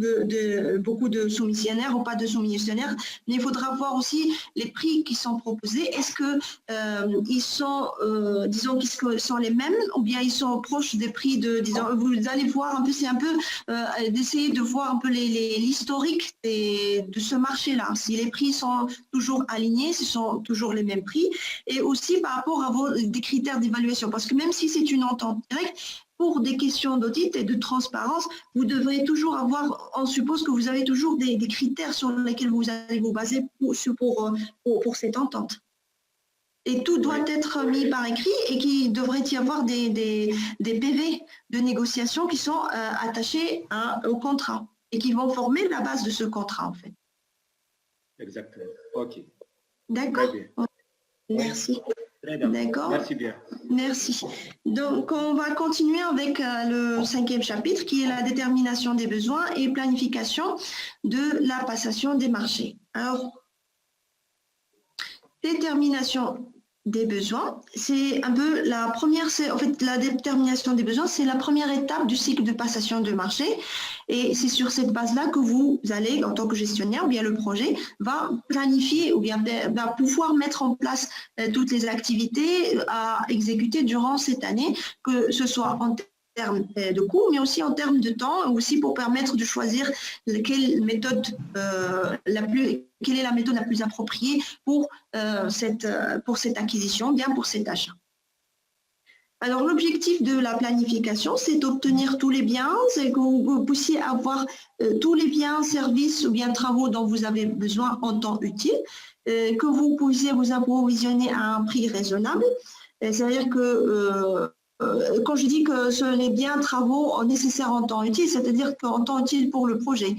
beaucoup de soumissionnaires ou pas de soumissionnaires, mais il faudra voir aussi les prix qui sont proposés. Est-ce que ils sont, disons, qu'ils sont les mêmes ou bien ils sont proches des prix disons, vous allez voir un peu, c'est un peu d'essayer de voir un peu l'historique de ce marché-là. Si les prix sont toujours alignés, si ce sont toujours les mêmes prix, et aussi par rapport à des critères d'évaluation, parce que même si c'est une entente directe, pour des questions d'audit et de transparence, vous devrez toujours avoir, on suppose que vous avez toujours des critères sur lesquels vous allez vous baser pour cette entente. Et tout doit être mis par écrit et qu'il devrait y avoir des PV de négociation qui sont attachés au contrat et qui vont former la base de ce contrat en fait. Exactement. OK. D'accord. Merci. D'accord. Merci bien. Merci. Donc, on va continuer avec le 5e chapitre qui est la détermination des besoins et planification de la passation des marchés. Alors, détermination des besoins, c'est un peu la première, en fait, la détermination des besoins, c'est la première étape du cycle de passation de marché et c'est sur cette base-là que vous allez, en tant que gestionnaire, ou bien le projet va planifier ou bien va pouvoir mettre en place toutes les activités à exécuter durant cette année, que ce soit en termes de coûts, mais aussi en termes de temps, aussi pour permettre de choisir quelle est la méthode la plus appropriée pour cette acquisition, bien pour cet achat. Alors, l'objectif de la planification, c'est d'obtenir tous les biens, c'est que vous puissiez avoir tous les biens, services ou bien travaux dont vous avez besoin en temps utile, que vous puissiez vous approvisionner à un prix raisonnable. C'est-à-dire que quand je dis que ce sont les biens travaux nécessaires en temps utile, c'est-à-dire qu'en temps utile pour le projet.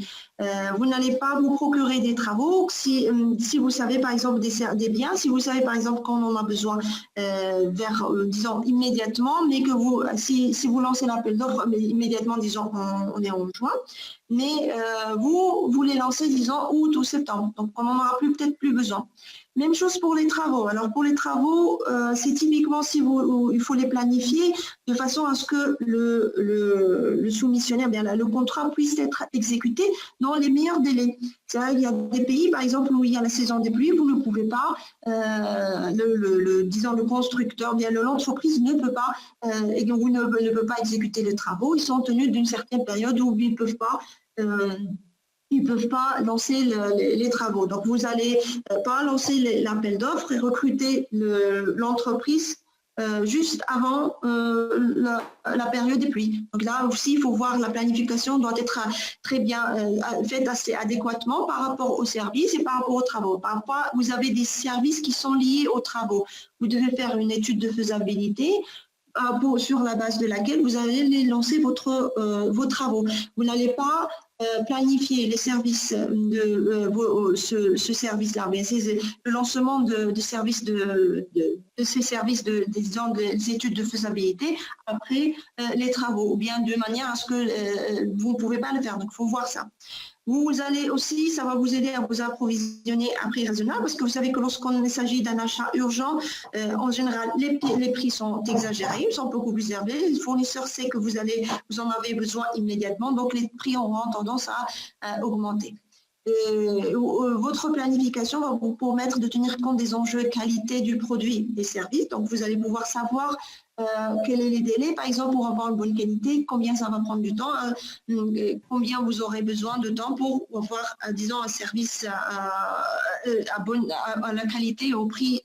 Vous n'allez pas vous procurer des travaux si vous savez par exemple des biens, si vous savez par exemple qu'on en a besoin disons immédiatement, mais que si vous lancez l'appel d'offres immédiatement, disons on est en juin, mais vous les lancez disons août ou septembre, donc on n'en aura peut-être plus besoin. Même chose pour les travaux. Alors pour les travaux, c'est typiquement il faut les planifier de façon à ce que le soumissionnaire, bien le contrat puisse être exécuté dans les meilleurs délais. Il y a des pays, par exemple, où il y a la saison des pluies, vous ne pouvez pas, disons le constructeur, bien l'entreprise ne peut pas, et donc ne peut pas exécuter les travaux. Ils sont tenus d'une certaine période où ils ne peuvent pas lancer les travaux. Donc, vous n'allez pas lancer l'appel d'offres et recruter l'entreprise juste avant la période des pluies. Donc là aussi, il faut voir la planification doit être très bien faite assez adéquatement par rapport aux services et par rapport aux travaux. Parfois, vous avez des services qui sont liés aux travaux. Vous devez faire une étude de faisabilité sur la base de laquelle vous allez lancer vos travaux. Vous n'allez pas planifier les services ce service-là. C'est le lancement de services ces services des études de faisabilité après les travaux, ou bien de manière à ce que vous ne pouvez pas le faire. Donc, il faut voir ça. Vous allez aussi, ça va vous aider à vous approvisionner à prix raisonnable parce que vous savez que lorsqu'il s'agit d'un achat urgent, en général, les prix sont exagérés, ils sont beaucoup plus élevés. Le fournisseur sait que vous en avez besoin immédiatement, donc les prix auront tendance à augmenter. Votre planification va vous permettre de tenir compte des enjeux qualité du produit et des services. Donc, vous allez pouvoir savoir quels sont les délais, par exemple, pour avoir une bonne qualité, combien ça va prendre du temps, combien vous aurez besoin de temps pour avoir, disons, un service à la qualité et au prix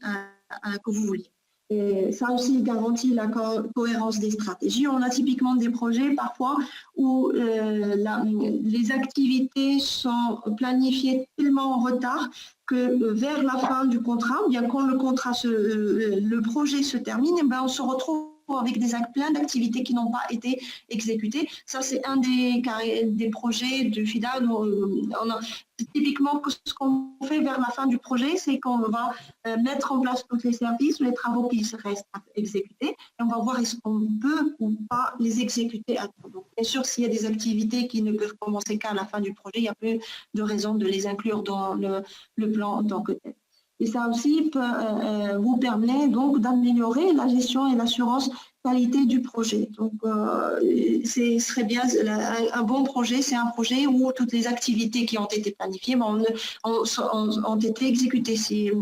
que vous voulez. Et ça aussi garantit la cohérence des stratégies. On a typiquement des projets parfois où les activités sont planifiées tellement en retard que vers la fin du contrat, bien quand le projet se termine, eh ben, on se retrouve avec plein d'activités qui n'ont pas été exécutées. Ça, c'est un des projets du FIDA. Typiquement, ce qu'on fait vers la fin du projet, c'est qu'on va mettre en place tous les services, les travaux qui restent à exécuter, et on va voir est-ce qu'on peut ou pas les exécuter à temps. Donc, bien sûr, s'il y a des activités qui ne peuvent commencer qu'à la fin du projet, il n'y a plus de raison de les inclure dans le plan en tant que tel. Et ça aussi vous permet donc d'améliorer la gestion et l'assurance qualité du projet. Donc, ce serait bien, un bon projet, c'est un projet où toutes les activités qui ont été planifiées ont été exécutées. C'est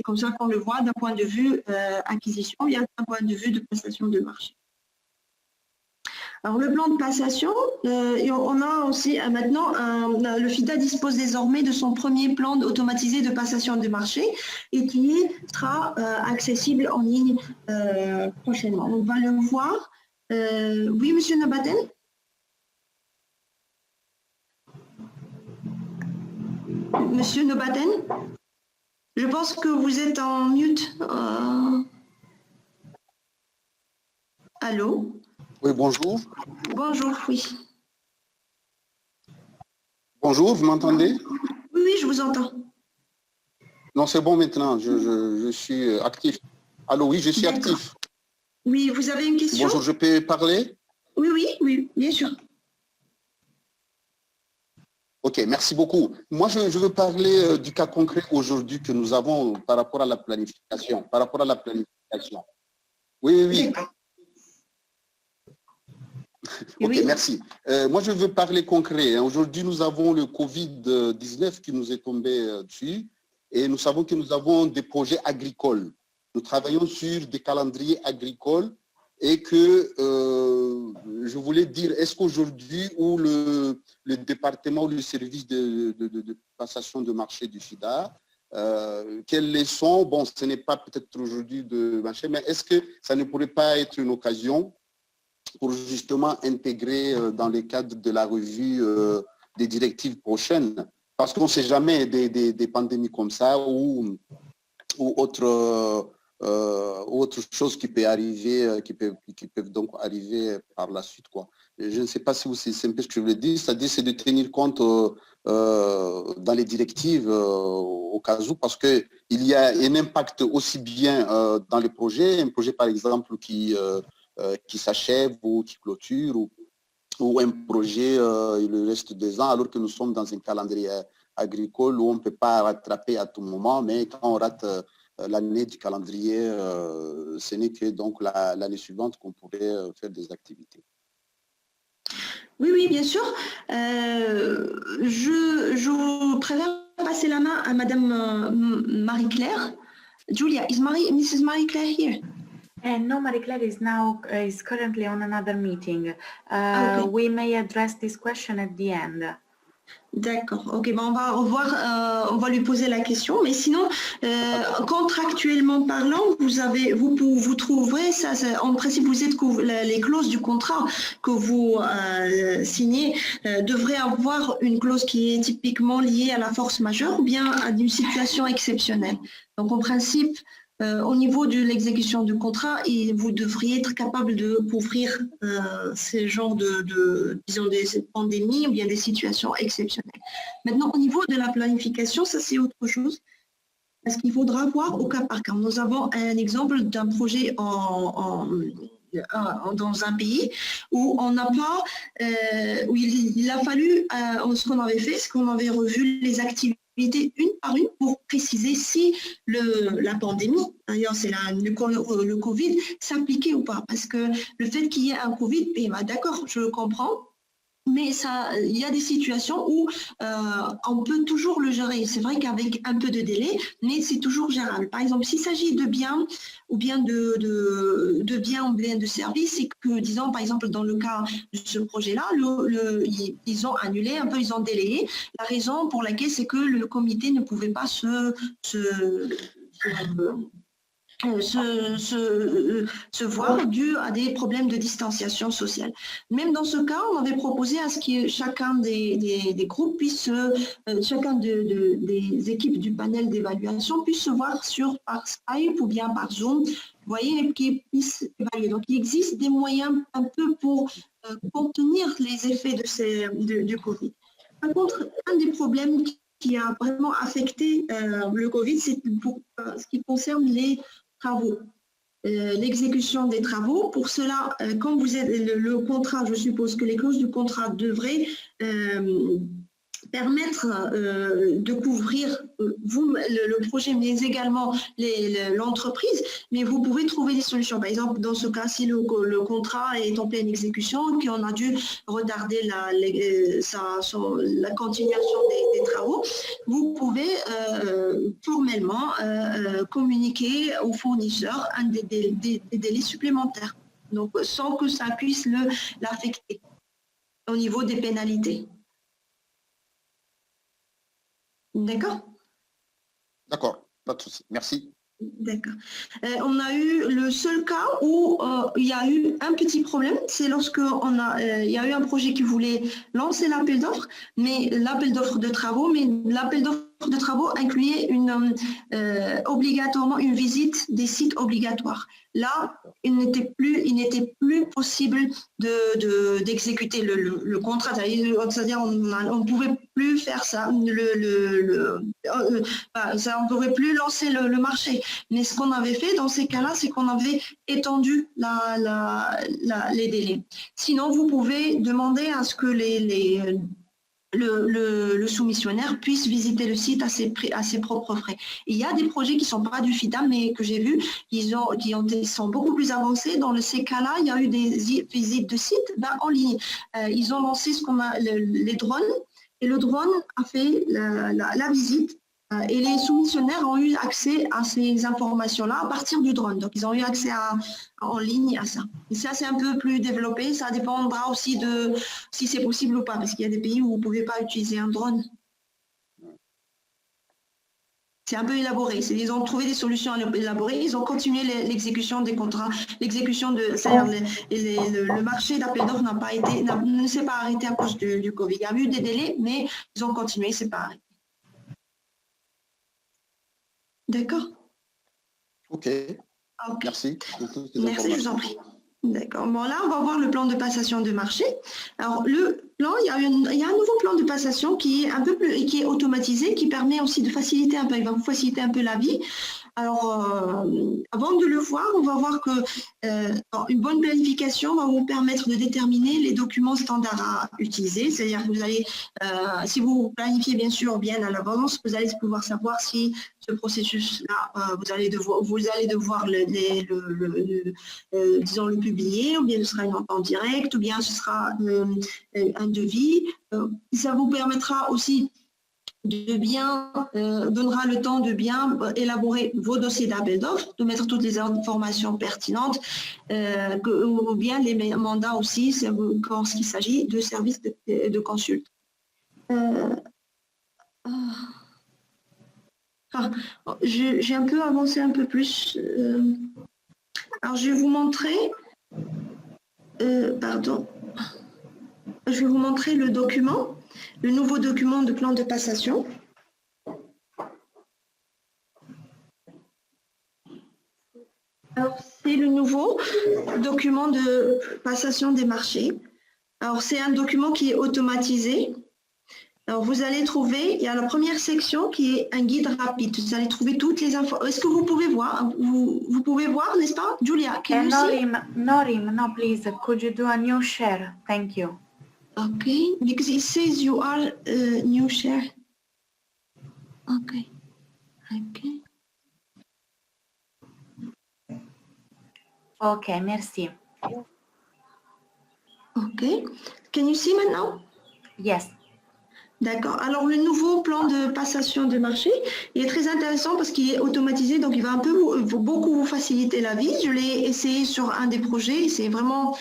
comme ça qu'on le voit d'un point de vue acquisition et d'un point de vue de prestation de marché. Alors, le plan de passation, on a aussi maintenant, le FIDA dispose désormais de son premier plan automatisé de passation de marché et qui sera accessible en ligne prochainement. On va le voir. Oui, Monsieur Nabaten? Monsieur Nabaten? Je pense que vous êtes en mute. Allô? Oui, bonjour. Bonjour, oui. Bonjour, vous m'entendez? Oui, oui, je vous entends. Non, c'est bon maintenant, je suis actif. Allô, oui, je suis actif. Oui, vous avez une question? Bonjour, je peux parler? Oui, oui, oui, bien sûr. Ok, merci beaucoup. Moi, je veux parler du cas concret aujourd'hui que nous avons par rapport à la planification. Oui, oui, oui. Ok, oui. Merci. Moi, je veux parler concret. Aujourd'hui, nous avons le Covid-19 qui nous est tombé dessus et nous savons que nous avons des projets agricoles. Nous travaillons sur des calendriers agricoles et que je voulais dire, est-ce qu'aujourd'hui, où le département ou le service de passation de marché du FIDA, quelles leçons, bon, ce n'est pas peut-être aujourd'hui de marché, mais est-ce que ça ne pourrait pas être une occasion pour justement intégrer dans le cadre de la revue des directives prochaines, parce qu'on ne sait jamais des pandémies comme ça ou autre chose qui peut arriver, qui peuvent donc arriver par la suite, quoi. Je ne sais pas si c'est un peu ce que je voulais dire, c'est-à-dire c'est de tenir compte dans les directives au cas où, parce qu'il y a un impact aussi bien dans les projets, un projet par exemple qui s'achève ou qui clôture ou un projet il reste 2 ans alors que nous sommes dans un calendrier agricole où on ne peut pas rattraper à tout moment, mais quand on rate l'année du calendrier, ce n'est que donc l'année suivante qu'on pourrait faire des activités. Oui, oui, bien sûr. Je préfère passer la main à Madame Marie-Claire. Julia, is Mrs. Marie-Claire here? No, Marie-Claire is currently on another meeting. Okay. We may address this question at the end. D'accord. Ok, ben on va lui poser la question. Mais sinon, contractuellement parlant, vous trouverez ça. En principe, vous êtes les clauses du contrat que vous signez devraient avoir une clause qui est typiquement liée à la force majeure ou bien à une situation exceptionnelle. Donc, en principe, au niveau de l'exécution du contrat, vous devriez être capable de couvrir ces genres disons, des pandémies ou bien des situations exceptionnelles. Maintenant, au niveau de la planification, ça c'est autre chose, parce qu'il faudra voir au cas par cas. Nous avons un exemple d'un projet dans un pays où on n'a pas, où il a fallu, ce qu'on avait fait, c'est qu'on avait revu les activités une par une pour préciser si la pandémie, d'ailleurs c'est le Covid, s'appliquait ou pas. Parce que le fait qu'il y ait un Covid, d'accord, je le comprends, mais il y a des situations où on peut toujours le gérer. C'est vrai qu'avec un peu de délai, mais c'est toujours gérable. Par exemple, s'il s'agit de biens ou bien de biens ou bien de services, c'est que, disons, par exemple, dans le cas de ce projet-là, ils ont annulé un peu, ils ont délayé. La raison pour laquelle, c'est que le comité ne pouvait pas se voir dû à des problèmes de distanciation sociale. Même dans ce cas, on avait proposé à ce que chacun des groupes puisse, chacun des équipes du panel d'évaluation puisse se voir par Skype ou bien par Zoom, vous voyez, qui puissent évaluer. Donc, il existe des moyens un peu pour contenir les effets du Covid. Par contre, un des problèmes qui a vraiment affecté le Covid, c'est ce qui concerne les travaux, l'exécution des travaux. Pour cela, quand vous êtes le contrat, je suppose que les clauses du contrat devraient permettre de couvrir le projet, mais également l'entreprise, mais vous pouvez trouver des solutions. Par exemple, dans ce cas, si le contrat est en pleine exécution, qu'on a dû retarder la continuation des travaux, vous pouvez formellement communiquer aux fournisseurs des délais supplémentaires, donc sans que ça puisse l'affecter au niveau des pénalités. D'accord? D'accord, pas de souci. Merci. D'accord. On a eu le seul cas où il y a eu un petit problème, c'est lorsque il y a eu un projet qui voulait lancer l'appel d'offres, mais l'appel d'offres de travaux, incluait obligatoirement une visite des sites obligatoires. Là, il n'était plus possible d'exécuter le contrat, c'est-à-dire on ne pouvait plus faire ça, on ne pouvait plus lancer le marché. Mais ce qu'on avait fait dans ces cas-là, c'est qu'on avait étendu les délais. Sinon, vous pouvez demander à ce que le soumissionnaire puisse visiter le site à ses propres frais. Il y a des projets qui ne sont pas du FIDA, mais que j'ai vus, qui sont beaucoup plus avancés. Dans ces cas-là, il y a eu des visites de sites en ligne. Ils ont lancé les drones, et le drone a fait la visite. Et les soumissionnaires ont eu accès à ces informations-là à partir du drone. Donc, ils ont eu accès en ligne à ça. Et ça, c'est un peu plus développé. Ça dépendra aussi de si c'est possible ou pas, parce qu'il y a des pays où vous ne pouvez pas utiliser un drone. C'est un peu élaboré. Ils ont trouvé des solutions élaborées. Ils ont continué l'exécution des contrats. L'exécution le marché d'appel d'offres ne s'est pas arrêté à cause du Covid. Il y a eu des délais, mais ils ont continué, c'est pas arrêté. D'accord. OK. Merci. Merci, je vous en prie. D'accord. Bon, là, on va voir le plan de passation de marché. Alors, le plan, il y a un nouveau plan de passation qui est automatisé, qui permet aussi de faciliter un peu, il va vous faciliter un peu la vie. Alors, avant de le voir, on va voir que une bonne planification va vous permettre de déterminer les documents standards à utiliser. C'est-à-dire que vous allez, si vous planifiez bien sûr bien à l'avance, vous allez pouvoir savoir si ce processus-là, vous allez devoir disons le publier, ou bien ce sera une vente en direct, ou bien ce sera un devis. Ça vous permettra aussi donnera le temps de bien élaborer vos dossiers d'appel d'offres, de mettre toutes les informations pertinentes, ou bien les mandats aussi, quand il s'agit de services de consulte. J'ai un peu avancé un peu plus. Alors, je vais vous montrer, je vais vous montrer le document, le nouveau document de plan de passation. Alors, c'est le nouveau document de passation des marchés. Alors, c'est un document qui est automatisé. Alors, vous allez trouver, il y a la première section qui est un guide rapide. Vous allez trouver toutes les infos. Est-ce que vous pouvez voir? Vous pouvez voir, n'est-ce pas? Julia, can you see? Norim, no, please. Could you do a new share? Thank you. Okay, because it says you are new share. Okay. Okay. Okay, merci. Okay. Can you see maintenant? Yes. D'accord. Alors, le nouveau plan de passation de marché, il est très intéressant parce qu'il est automatisé, donc il va beaucoup vous faciliter la vie. Je l'ai essayé sur un des projets, c'est vraiment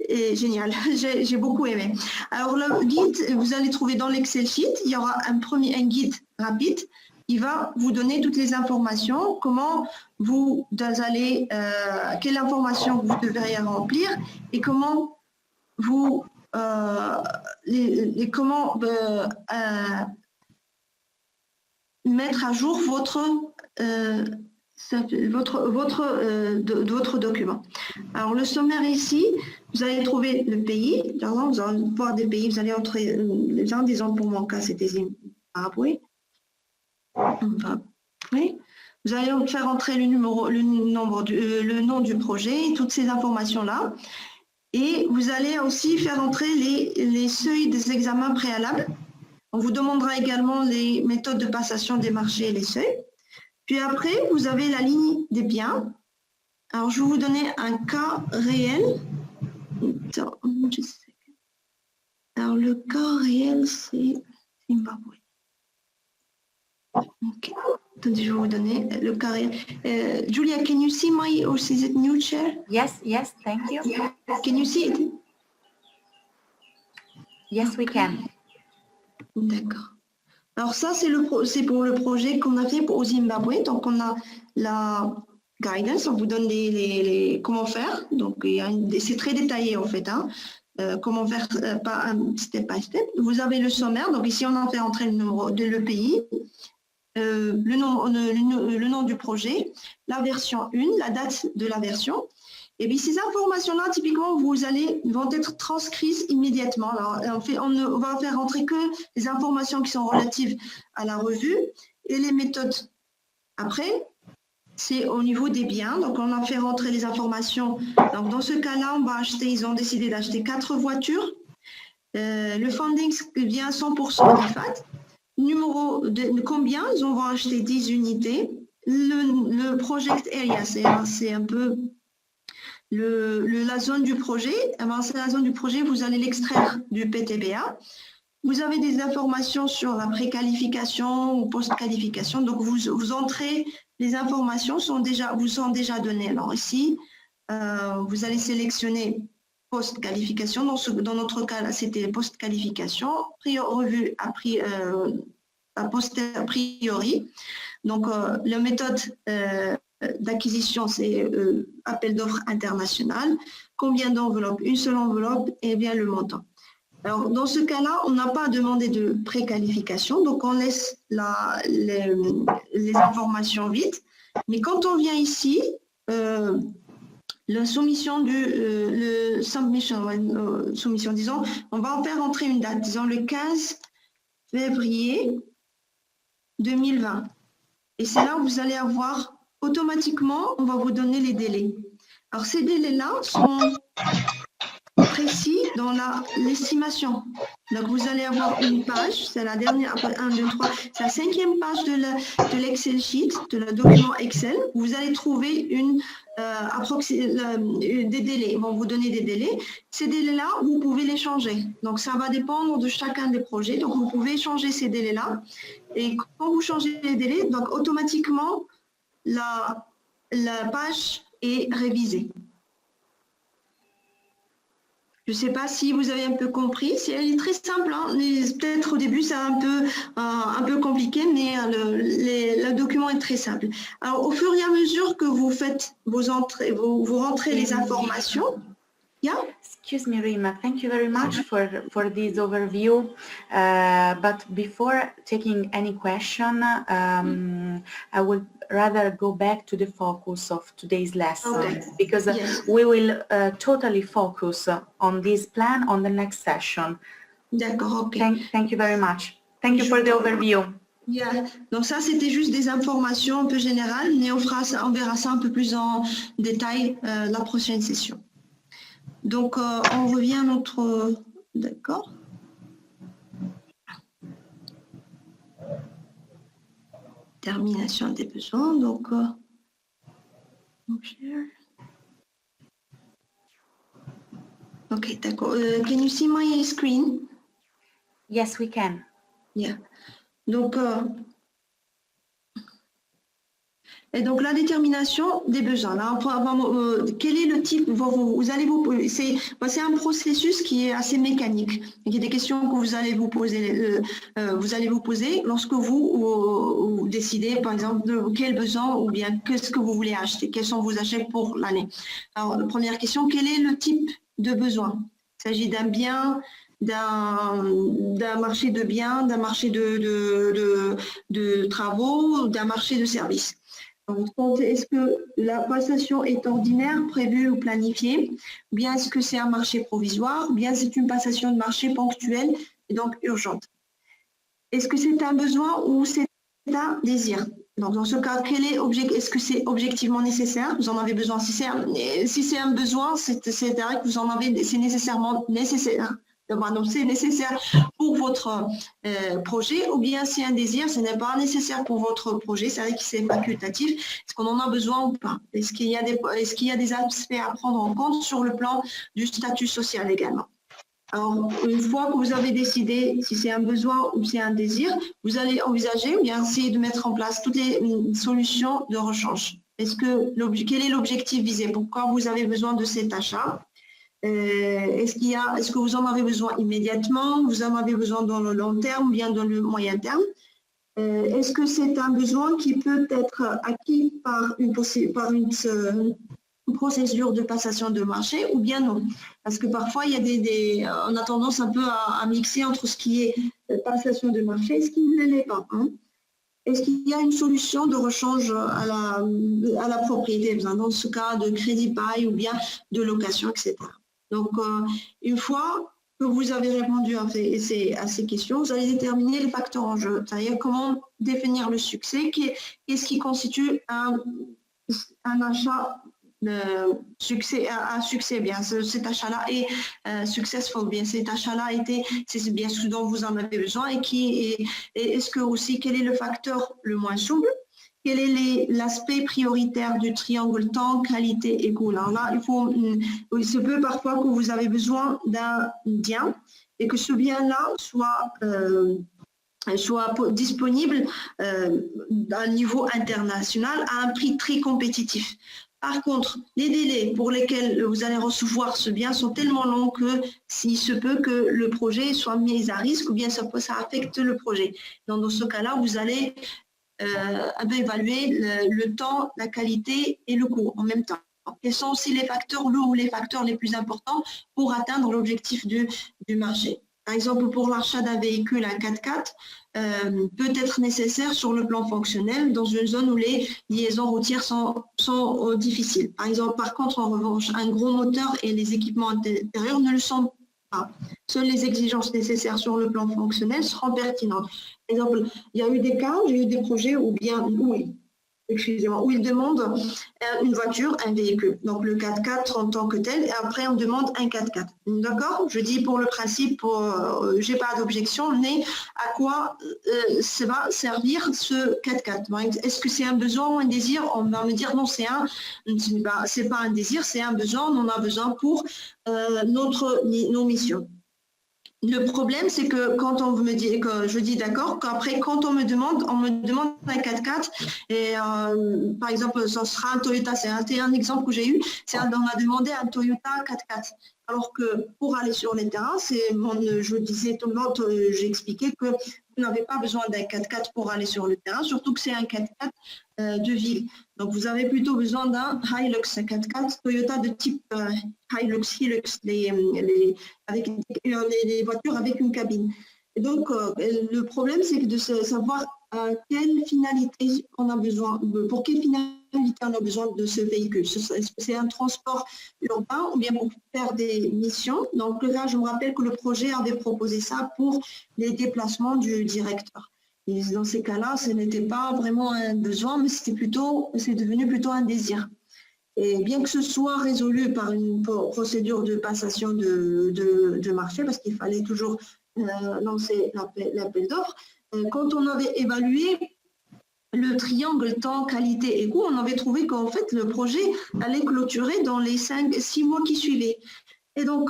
génial. J'ai beaucoup aimé. Alors, le guide, vous allez trouver dans l'Excel sheet, il y aura un guide rapide il va vous donner toutes les informations, comment vous allez, quelle information vous devriez remplir et comment vous mettre à jour votre document. Alors le sommaire ici, vous allez trouver le pays. Vous allez voir des pays, vous allez entrer, disons pour mon cas c'était Zimbabwe. Oui. Vous allez faire entrer le nom du projet, toutes ces informations-là. Et vous allez aussi faire entrer les seuils des examens préalables. On vous demandera également les méthodes de passation des marchés et les seuils. Puis après, vous avez la ligne des biens. Alors, je vais vous donner un cas réel. Alors, le cas réel, c'est Zimbabwe. Ok. Attendez, je vais vous donner le cas réel. Julia, can you see my, or is it new chair? Yes, yes, thank you. Can you see it? Yes, we can. D'accord. Alors ça, c'est pour le projet qu'on a fait au Zimbabwe. Donc, on a la guidance, on vous donne comment faire. Donc, c'est très détaillé en fait. Hein. Comment faire step by step. Vous avez le sommaire. Donc, ici, on a fait entrer le pays, le nom du projet, la version 1, la date de la version. Et puis ces informations-là, typiquement, vont être transcrites immédiatement. Alors, on va faire entrer que les informations qui sont relatives à la revue et les méthodes. Après, c'est au niveau des biens. Donc, on a fait rentrer les informations. Donc, dans ce cas-là, ils ont décidé d'acheter 4 voitures. Le funding vient à 100% d'IFAD. Numéro de combien? Ils vont acheter 10 unités. Le project area, c'est un peu la zone du projet. C'est la zone du projet, vous allez l'extraire du PTBA. Vous avez des informations sur la préqualification ou post-qualification. Donc, vous entrez, les informations vous sont déjà données. Alors ici, vous allez sélectionner post-qualification. Dans notre cas, c'était post-qualification, revue a priori. Donc, la méthode d'acquisition, c'est appel d'offres international. Combien d'enveloppes? Une seule enveloppe et bien le montant. Alors, dans ce cas-là, on n'a pas demandé de préqualification, donc on laisse les informations vides. Mais quand on vient ici, la soumission soumission, disons, on va en faire entrer une date, disons le 15 février 2020. Et c'est là où vous allez avoir, automatiquement, on va vous donner les délais. Alors, ces délais-là sont précis dans l'estimation. Donc, vous allez avoir une page, c'est la dernière, après 1, 2, 3, c'est la 5e page de l'Excel sheet, de le document Excel. Vous allez trouver des délais. Ils vont vous donner des délais. Ces délais-là, vous pouvez les changer. Donc, ça va dépendre de chacun des projets. Donc, vous pouvez changer ces délais-là. Et quand vous changez les délais, donc automatiquement, la page est révisée. Je ne sais pas si vous avez un peu compris. Elle est très simple. Hein. Peut-être au début, c'est un peu compliqué, mais le document est très simple. Alors, au fur et à mesure que vous faites vos entrées, vous rentrez les informations. Yeah? Excuse me, Rima. Thank you very much for this overview. But before taking any question, I would rather go back to the focus of today's lesson, okay, because we will totally focus on this plan on the next session. D'accord, ok. Thank you very much. Thank you for the overview. Yeah. Donc ça, c'était juste des informations un peu générales, mais on verra ça un peu plus en détail la prochaine session. Donc, on revient à notre... D'accord. Termination des besoins. Donc, OK, d'accord. Can you see my screen? Yes, we can. Yeah. Donc, Et donc, la détermination des besoins. Là, quel est le type, c'est un processus qui est assez mécanique. Il y a des questions que vous allez vous poser lorsque vous décidez, par exemple, de quel besoin ou bien qu'est-ce que vous voulez acheter, quels sont vos achats pour l'année. Alors, la première question, quel est le type de besoin? Il s'agit d'un bien, d'un marché de biens, d'un marché de travaux, d'un marché de services. Donc, est-ce que la passation est ordinaire, prévue ou planifiée? Ou bien est-ce que c'est un marché provisoire? Ou bien c'est une passation de marché ponctuelle et donc urgente? Est-ce que c'est un besoin ou c'est un désir? Donc, dans ce cas, est-ce que c'est objectivement nécessaire? Vous en avez besoin. Si c'est un besoin, c'est-à-dire que vous en avez, c'est nécessairement nécessaire. Donc, c'est nécessaire pour votre projet, ou bien c'est un désir, ce n'est pas nécessaire pour votre projet, c'est-à-dire que c'est facultatif. Est-ce qu'on en a besoin ou pas? Est-ce qu'il y a des aspects à prendre en compte sur le plan du statut social également? Alors, une fois que vous avez décidé si c'est un besoin ou c'est un désir, vous allez envisager ou bien essayer de mettre en place toutes les solutions de rechange. Quel est l'objectif visé? Pourquoi vous avez besoin de cet achat? Est-ce que vous en avez besoin immédiatement? Vous en avez besoin dans le long terme ou bien dans le moyen terme? Est-ce que c'est un besoin qui peut être acquis par une procédure de passation de marché ou bien non? Parce que parfois, il y a on a tendance un peu à mixer entre ce qui est passation de marché et ce qui ne l'est pas. Hein? Est-ce qu'il y a une solution de rechange à la propriété, dans ce cas de crédit bail ou bien de location, etc. Donc, une fois que vous avez répondu à ces questions, vous allez déterminer les facteurs en jeu, c'est-à-dire comment définir le succès, qu'est-ce qui constitue un achat succès, un succès, bien cet achat-là est successful, bien cet achat-là c'est bien ce dont vous en avez besoin et est-ce que aussi quel est le facteur le moins souple? Quel est l'aspect prioritaire du triangle temps, qualité et coût? Alors là, il se peut parfois que vous avez besoin d'un bien et que ce bien-là soit disponible à un niveau international à un prix très compétitif. Par contre, les délais pour lesquels vous allez recevoir ce bien sont tellement longs que s'il se peut que le projet soit mis à risque ou bien ça affecte le projet. Donc, dans ce cas-là, vous allez évaluer le temps, la qualité et le coût en même temps. Quels sont aussi les facteurs les plus importants pour atteindre l'objectif du marché? Par exemple, pour l'achat d'un véhicule à 4x4, peut être nécessaire sur le plan fonctionnel dans une zone où les liaisons routières sont difficiles. Par contre, en revanche, un gros moteur et les équipements intérieurs ne le sont pas. Seules les exigences nécessaires sur le plan fonctionnel seront pertinentes. Par exemple, il y a eu des cas, j'ai eu des projets où ils demandent une voiture, un véhicule. Donc le 4x4 en tant que tel, et après on demande un 4x4. D'accord? Je dis pour le principe, j'ai pas d'objection, mais à quoi ça va servir ce 4x4? Est-ce que c'est un besoin ou un désir? On va me dire non, c'est pas un désir, c'est un besoin, on en a besoin pour nos missions. Le problème, c'est que quand on me dit que je dis d'accord, qu'après quand on me demande un 4x4 et par exemple, ça sera un Toyota, c'est un exemple que j'ai eu, on m'a demandé un Toyota 4x4. Alors que pour aller sur les terrains, je disais tout le monde, j'ai expliqué que vous n'avez pas besoin d'un 4x4 pour aller sur le terrain, surtout que c'est un 4x4 de ville. Donc vous avez plutôt besoin d'un Hilux, un 4x4 Toyota de type Hilux, les voitures avec une cabine. Et donc le problème, c'est de savoir quelle finalité on a besoin, pour quelle finalité on a besoin de ce véhicule. Est-ce que c'est un transport urbain ou bien pour faire des missions? Donc là, je me rappelle que le projet avait proposé ça pour les déplacements du directeur. Et dans ces cas-là, ce n'était pas vraiment un besoin, mais c'est devenu plutôt un désir. Et bien que ce soit résolu par une procédure de passation de marché, parce qu'il fallait toujours lancer l'appel d'offres, quand on avait évalué le triangle temps, qualité et coût, on avait trouvé qu'en fait, le projet allait clôturer dans les 6 mois qui suivaient. Et donc,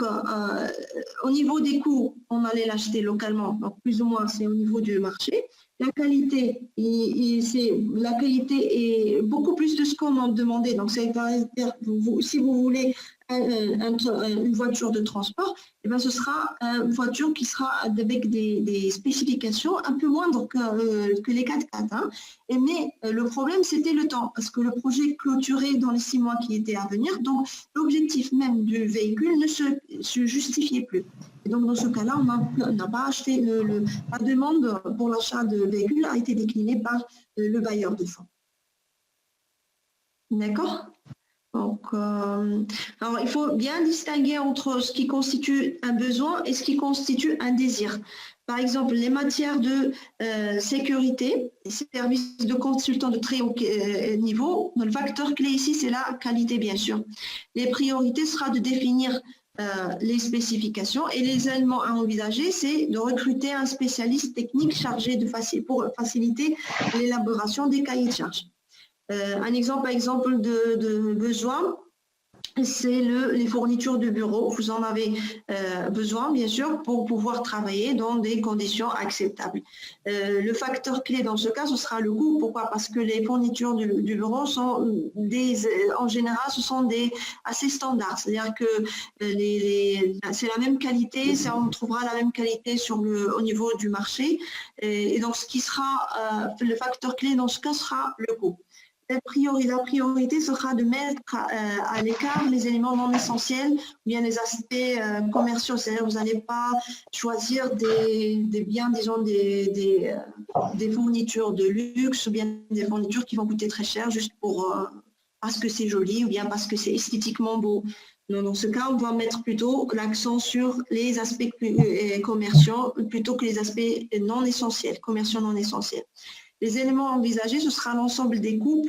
au niveau des coûts, on allait l'acheter localement, donc plus ou moins c'est au niveau du marché. la qualité, la qualité est beaucoup plus de ce qu'on m'a demandé. Donc, si vous voulez une voiture de transport, eh bien, ce sera une voiture qui sera avec des spécifications un peu moindres que les 4x4. Hein. Mais le problème, c'était le temps, parce que le projet clôturait dans les 6 mois qui étaient à venir, donc l'objectif même du véhicule ne se justifiait plus. Et donc, dans ce cas-là, on n'a pas acheté, la demande pour l'achat de véhicules a été déclinée par le bailleur de fonds. D'accord ? Donc, alors, il faut bien distinguer entre ce qui constitue un besoin et ce qui constitue un désir. Par exemple, les matières de sécurité, les services de consultants de très haut niveau, le facteur clé ici, c'est la qualité, bien sûr. Les priorités sera de définir les spécifications et les éléments à envisager, c'est de recruter un spécialiste technique chargé pour faciliter l'élaboration des cahiers de charges. Un exemple, par exemple, de besoin, c'est les fournitures de bureau. Vous en avez besoin, bien sûr, pour pouvoir travailler dans des conditions acceptables. Le facteur clé dans ce cas, ce sera le coût. Pourquoi? Parce que les fournitures du bureau sont en général, ce sont assez standards. C'est-à-dire que c'est la même qualité, on trouvera la même qualité au niveau du marché. Et donc, ce qui sera le facteur clé dans ce cas sera le coût. La priorité sera de mettre à l'écart les éléments non essentiels ou bien les aspects commerciaux. C'est-à-dire que vous n'allez pas choisir des biens, disons, des fournitures de luxe ou bien des fournitures qui vont coûter très cher juste parce que c'est joli ou bien parce que c'est esthétiquement beau. Donc, dans ce cas, on va mettre plutôt l'accent sur les aspects commerciaux plutôt que les aspects non essentiels, commerciaux non essentiels. Les éléments envisagés, ce sera l'ensemble des coûts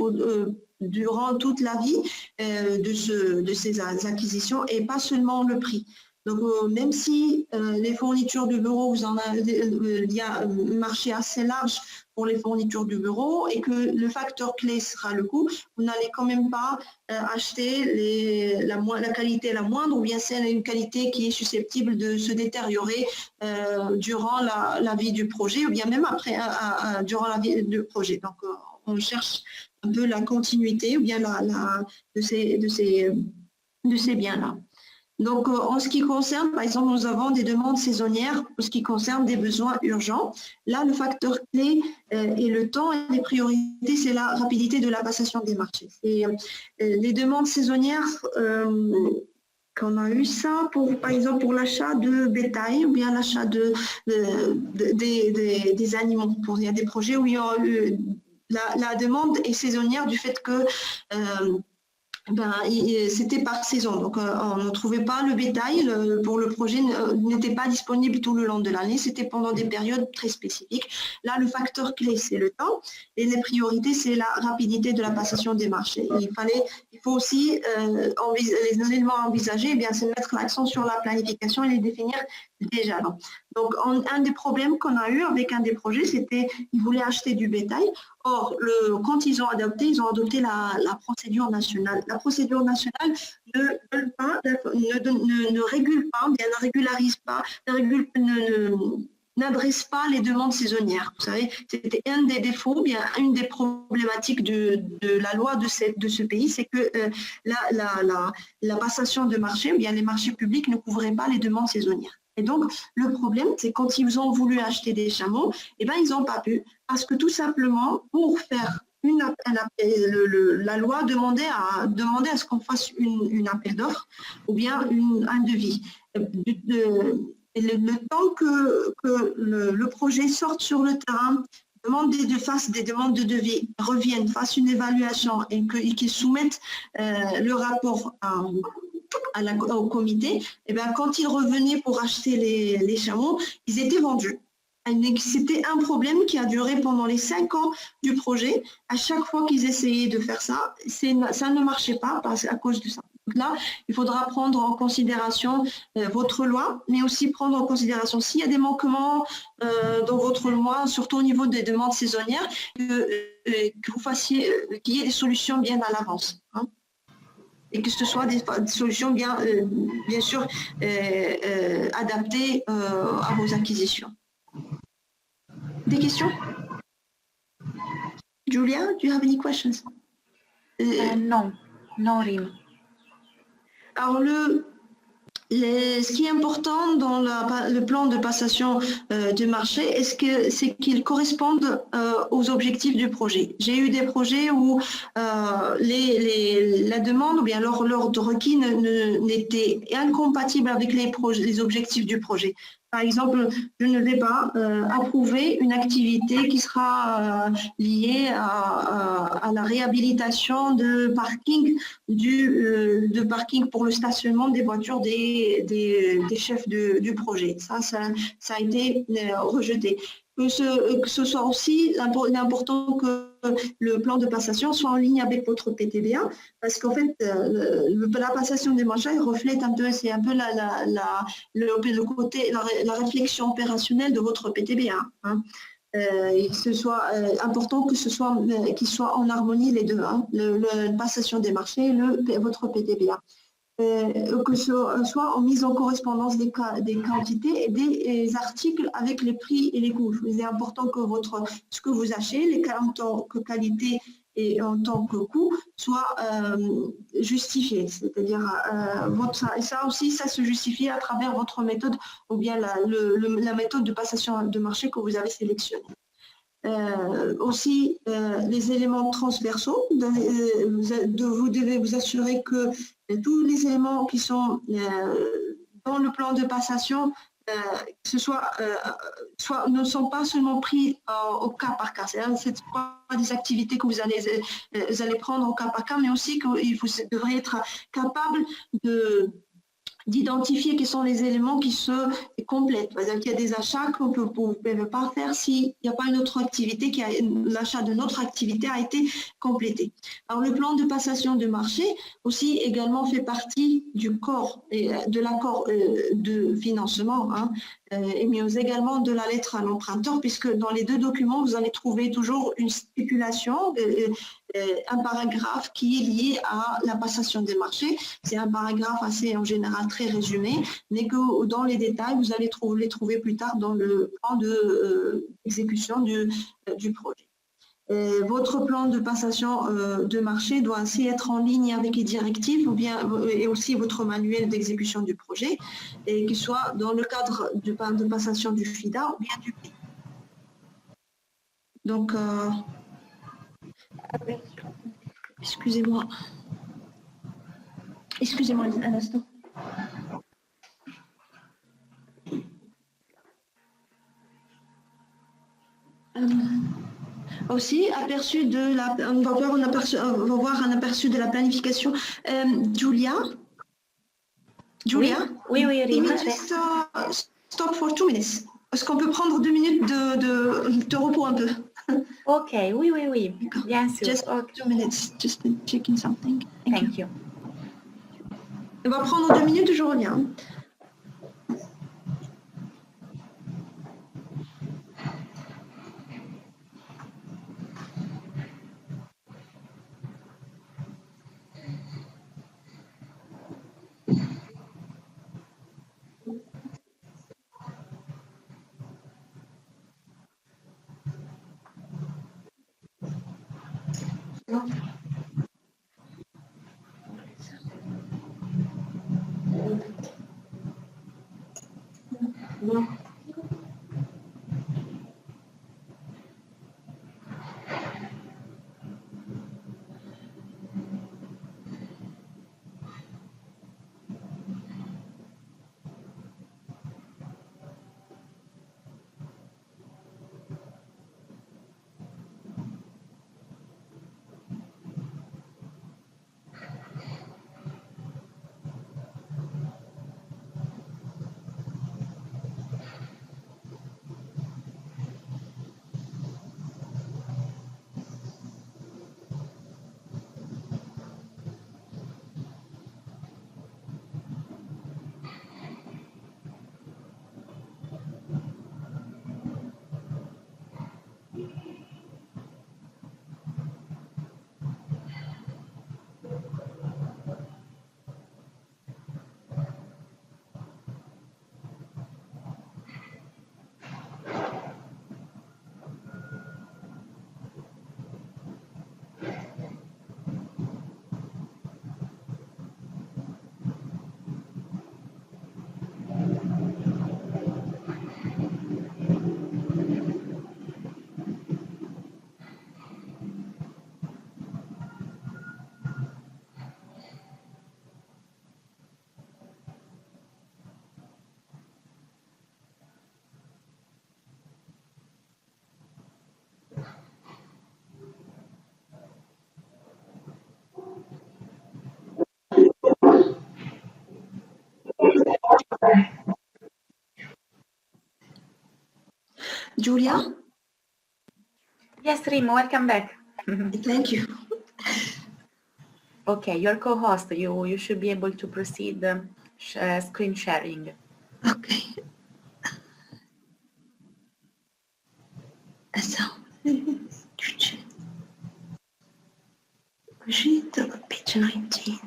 durant toute la vie de ces acquisitions et pas seulement le prix. Donc, même si les fournitures du bureau, il y a un marché assez large pour les fournitures du bureau et que le facteur clé sera le coût, vous n'allez quand même pas acheter la qualité la moindre ou bien c'est une qualité qui est susceptible de se détériorer durant la vie du projet ou bien même après, durant la vie du projet. Donc, on cherche un peu la continuité ou bien de ces biens-là. Donc, en ce qui concerne, par exemple, nous avons des demandes saisonnières pour ce qui concerne des besoins urgents. Là, le facteur clé est le temps et les priorités, c'est la rapidité de la passation des marchés. Et les demandes saisonnières, qu'on a eu ça, par exemple, pour l'achat de bétail ou bien l'achat des animaux. Il y a des projets où il y a eu la demande est saisonnière du fait que c'était par saison, donc on ne trouvait pas le bétail pour le projet n'était pas disponible tout le long de l'année, c'était pendant des périodes très spécifiques. Là, le facteur clé, c'est le temps et les priorités, c'est la rapidité de la passation des marchés. Il faut aussi, les éléments envisagés, eh bien, c'est mettre l'accent sur la planification et les définir déjà. Donc, un des problèmes qu'on a eu avec un des projets, c'était qu'ils voulaient acheter du bétail. Or, quand ils ont adopté la procédure nationale. La procédure nationale ne régule pas, bien ne régularise pas, n'adresse pas les demandes saisonnières. Vous savez, c'était un des défauts, bien une des problématiques de la loi de ce pays, c'est que la passation de marché, bien les marchés publics ne couvraient pas les demandes saisonnières. Et donc, le problème, c'est quand ils ont voulu acheter des chameaux, eh ben, ils n'ont pas pu, parce que tout simplement, pour faire la loi demandait à ce qu'on fasse une appel d'offres ou bien un devis. Le temps que le projet sorte sur le terrain, fasse des demandes de devis, reviennent, fassent une évaluation et qu'ils soumettent le rapport au comité, et bien, quand ils revenaient pour acheter les chameaux, ils étaient vendus. C'était un problème qui a duré pendant les 5 ans du projet. À chaque fois qu'ils essayaient de faire ça, ça ne marchait pas à cause de ça. Donc là, il faudra prendre en considération votre loi, mais aussi prendre en considération s'il y a des manquements dans votre loi, surtout au niveau des demandes saisonnières, qu'il y ait des solutions bien à l'avance. Hein. Et que ce soit des solutions bien sûr adaptées à vos acquisitions. Des questions? Julia, do you have any questions? No, no, Rim. Alors, ce qui est important dans le plan de passation de marché, c'est qu'il corresponde aux objectifs du projet. J'ai eu des projets où la demande ou bien l'ordre requis n'était incompatible avec les objectifs du projet. Par exemple, je ne vais pas approuver une activité qui sera liée à la réhabilitation de parking, de parking pour le stationnement des voitures des chefs du projet. Ça a été rejeté. Que ce soit aussi important que le plan de passation soit en ligne avec votre PTBA, parce qu'en fait, la passation des marchés reflète un peu, c'est un peu le côté, la réflexion opérationnelle de votre PTBA. Hein. Ce soit important que qu'il soit en harmonie les deux, hein, la passation des marchés et votre PTBA. Que ce soit en mise en correspondance des quantités et des articles avec les prix et les coûts. Il est important que ce que vous achetez, en tant que qualité et en tant que coût, soit justifié. C'est-à-dire, ça aussi, ça se justifie à travers votre méthode ou bien la méthode de passation de marché que vous avez sélectionnée. Aussi, les éléments transversaux, vous devez vous assurer que tous les éléments qui sont dans le plan de passation ne sont pas seulement pris au cas par cas. C'est pas des activités que vous allez prendre au cas par cas, mais aussi que vous devrez être capable d'identifier quels sont les éléments qui se complètent. Par exemple, il y a des achats que vous ne pouvez pas faire s'il n'y a pas une autre activité, l'achat de notre activité a été complété. Alors, le plan de passation de marché aussi également fait partie du corps, de l'accord de financement, hein, mais également de la lettre à l'emprunteur, puisque dans les deux documents, vous allez trouver toujours une stipulation, un paragraphe qui est lié à la passation des marchés. C'est un paragraphe assez, en général, très résumé, mais que dans les détails, vous allez les trouver plus tard dans le plan d'exécution du projet. Votre plan de passation de marché doit ainsi être en ligne avec les directives et aussi votre manuel d'exécution du projet, et qu'il soit dans le cadre du plan de passation du FIDA ou bien du PI. Donc, excusez-moi un instant. Aussi, aperçu de on va voir un aperçu de la planification. Julia? Oui, Rima. Just stop for 2 minutes. Est-ce qu'on peut prendre 2 minutes de repos un peu? Ok, oui. Bien sûr. Just 2 minutes, just checking something. Thank you. On va prendre 2 minutes, je reviens. Non. Julia? Yes, Rim, welcome back. Thank you. Okay, your co-host, you should be able to proceed screen sharing. Okay. So, page 19.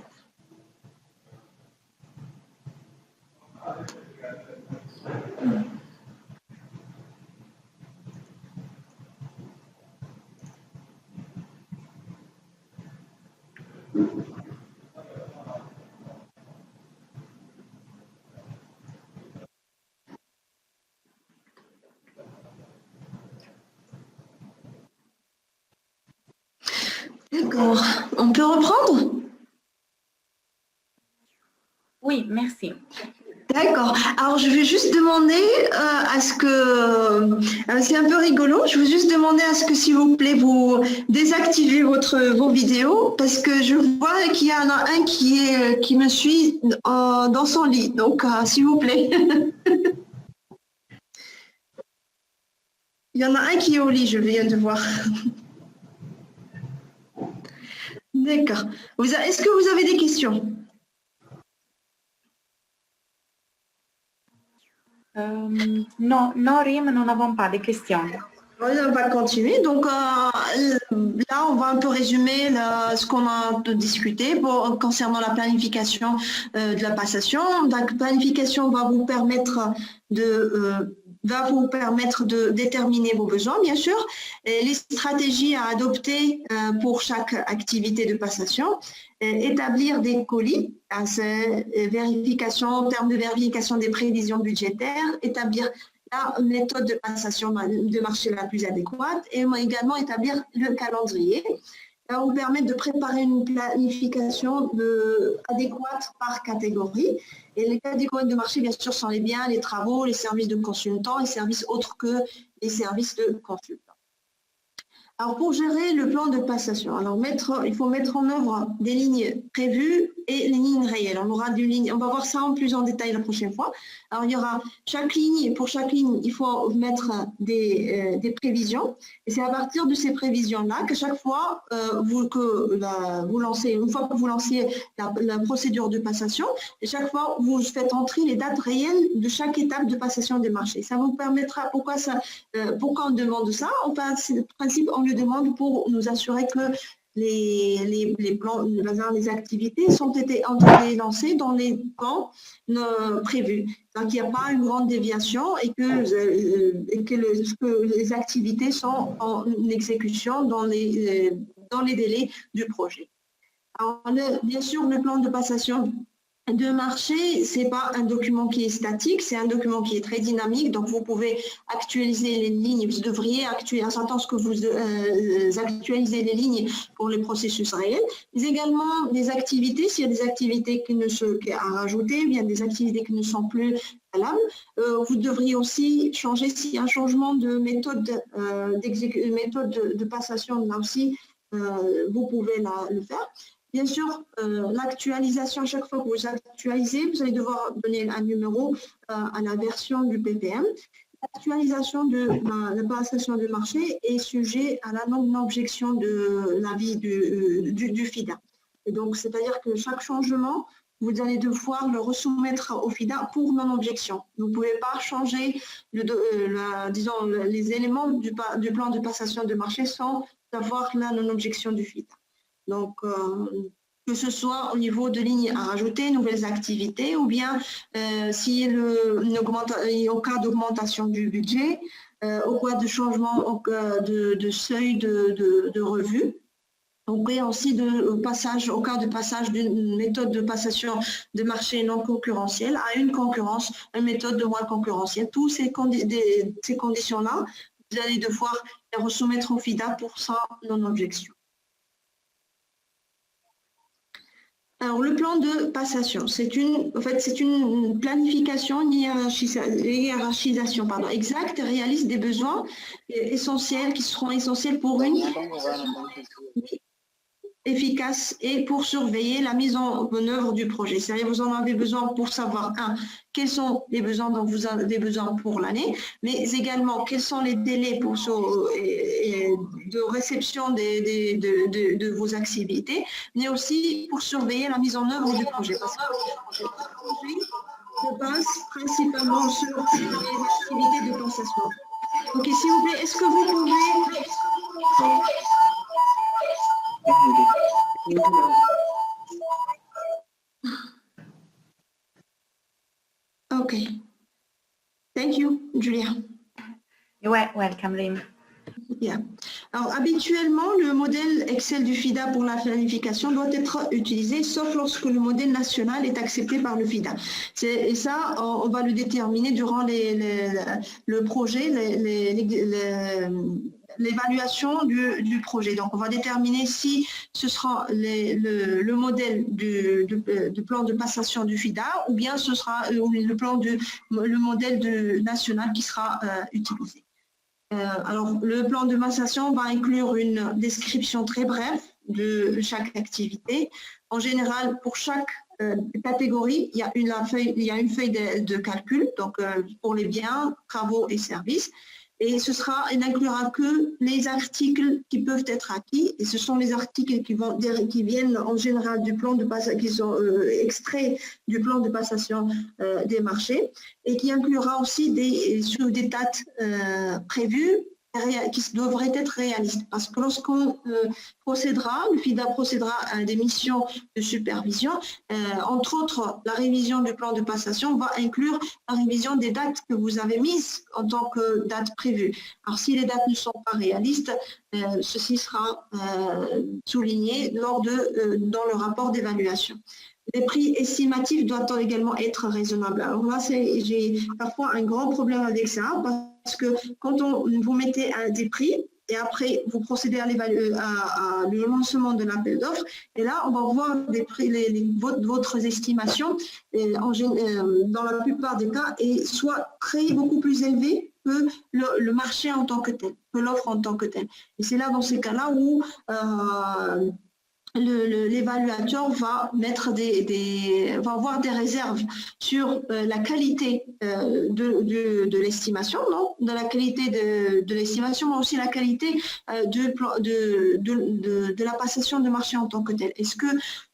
D'accord. On peut reprendre? Oui, merci. D'accord. Alors, je vais juste demander à ce que... c'est un peu rigolo. Je veux juste demander à ce que, s'il vous plaît, vous désactivez vos vidéos parce que je vois qu'il y en a un qui me suit dans son lit. Donc, s'il vous plaît. Il y en a un qui est au lit, je viens de voir. D'accord. Est-ce que vous avez des questions? Non, Rim, nous n'avons pas de questions. On va continuer. Donc là, on va un peu résumer ce qu'on a discuté concernant la planification de la passation. Donc, la planification va vous permettre de déterminer vos besoins, bien sûr, et les stratégies à adopter pour chaque activité de passation, établir des colis, vérification, en termes de vérification des prévisions budgétaires, établir la méthode de passation de marché la plus adéquate et également établir le calendrier. Ça va vous permettre de préparer une planification adéquate par catégorie. Et les catégories de marché, bien sûr, sont les biens, les travaux, les services de consultants et services autres que les services de consultants. Alors, pour gérer le plan de passation, il faut mettre en œuvre des lignes prévues et les lignes réelles. On va voir ça en plus en détail la prochaine fois. Alors, il y aura pour chaque ligne, il faut mettre des prévisions. Et c'est à partir de ces prévisions-là que chaque fois, une fois que vous lancez la procédure de passation, et chaque fois, vous faites entrer les dates réelles de chaque étape de passation des marchés. Ça vous permettra, pourquoi on demande ça? En principe, on le demande pour nous assurer que les plans, les activités ont été lancées dans les temps prévus. Donc, il n'y a pas une grande déviation et que les activités sont en exécution dans les délais du projet. Alors, bien sûr, le plan de passation de marché, ce n'est pas un document qui est statique, c'est un document qui est très dynamique, donc vous pouvez actualiser les lignes, vous devriez s'attendre que vous actualisez les lignes pour les processus réels, mais également des activités, s'il y a des activités à rajouter, bien des activités qui ne sont plus valables, vous devriez aussi changer, s'il y a un changement de méthode de passation, là aussi, vous pouvez le faire. Bien sûr, l'actualisation, à chaque fois que vous actualisez, vous allez devoir donner un numéro à la version du PPM. L'actualisation de la passation de marché est sujet à la non-objection de l'avis du FIDA. Et donc, c'est-à-dire que chaque changement, vous allez devoir le resoumettre au FIDA pour non-objection. Vous ne pouvez pas changer, les éléments du plan de passation de marché sans avoir la non-objection du FIDA. Donc, que ce soit au niveau de lignes à rajouter, nouvelles activités, ou bien au cas d'augmentation du budget, au cas de changement de seuil de revue. Donc, et aussi au cas de passage d'une méthode de passation de marché non concurrentielle à une méthode de moins concurrentielle. Toutes ces conditions-là, vous allez devoir les resoumettre au FIDA pour sa non-objection. Alors, le plan de passation, c'est une planification, une hiérarchisation exacte et réaliste des besoins essentiels qui seront essentiels pour une efficace et pour surveiller la mise en œuvre du projet. C'est-à-dire vous en avez besoin pour savoir, quels sont les besoins dont vous avez besoin pour l'année, mais également quels sont les délais de réception de vos activités, mais aussi pour surveiller la mise en œuvre du projet. Parce que le projet se base principalement sur les activités de concession. Ok, s'il vous plaît, est-ce que vous pouvez... Ok. Thank you, Julia. You're welcome, Rim. Yeah. Alors, habituellement, le modèle Excel du FIDA pour la planification doit être utilisé, sauf lorsque le modèle national est accepté par le FIDA. Et ça, on va le déterminer durant le projet, l'évaluation du projet. Donc, on va déterminer si ce sera le modèle du plan de passation du FIDA ou bien ce sera le modèle national qui sera utilisé. Alors, le plan de passation va inclure une description très brève de chaque activité. En général, pour chaque catégorie, il y a une feuille de calcul, donc pour les biens, travaux et services. Et il n'inclura que les articles qui peuvent être acquis. Et ce sont les articles qui viennent en général du plan de passation, qui sont extraits du plan de passation des marchés, et qui inclura aussi sur des dates prévues qui devraient être réalistes. Parce que lorsqu'on le FIDA procédera à des missions de supervision, entre autres, la révision du plan de passation va inclure la révision des dates que vous avez mises en tant que dates prévues. Alors, si les dates ne sont pas réalistes, ceci sera souligné dans le rapport d'évaluation. Les prix estimatifs doivent également être raisonnables. Alors là, j'ai parfois un grand problème avec ça, parce que quand vous mettez des prix, et après vous procédez à le lancement de l'appel d'offres, et là, on va voir des prix, votre estimation, dans la plupart des cas, est soit beaucoup plus élevée que le marché en tant que tel, que l'offre en tant que telle. Et c'est là, dans ces cas-là, où l'évaluateur va va avoir des réserves sur la qualité de l'estimation, de la qualité de l'estimation, mais aussi la qualité de la passation de marché en tant que tel. Est-ce que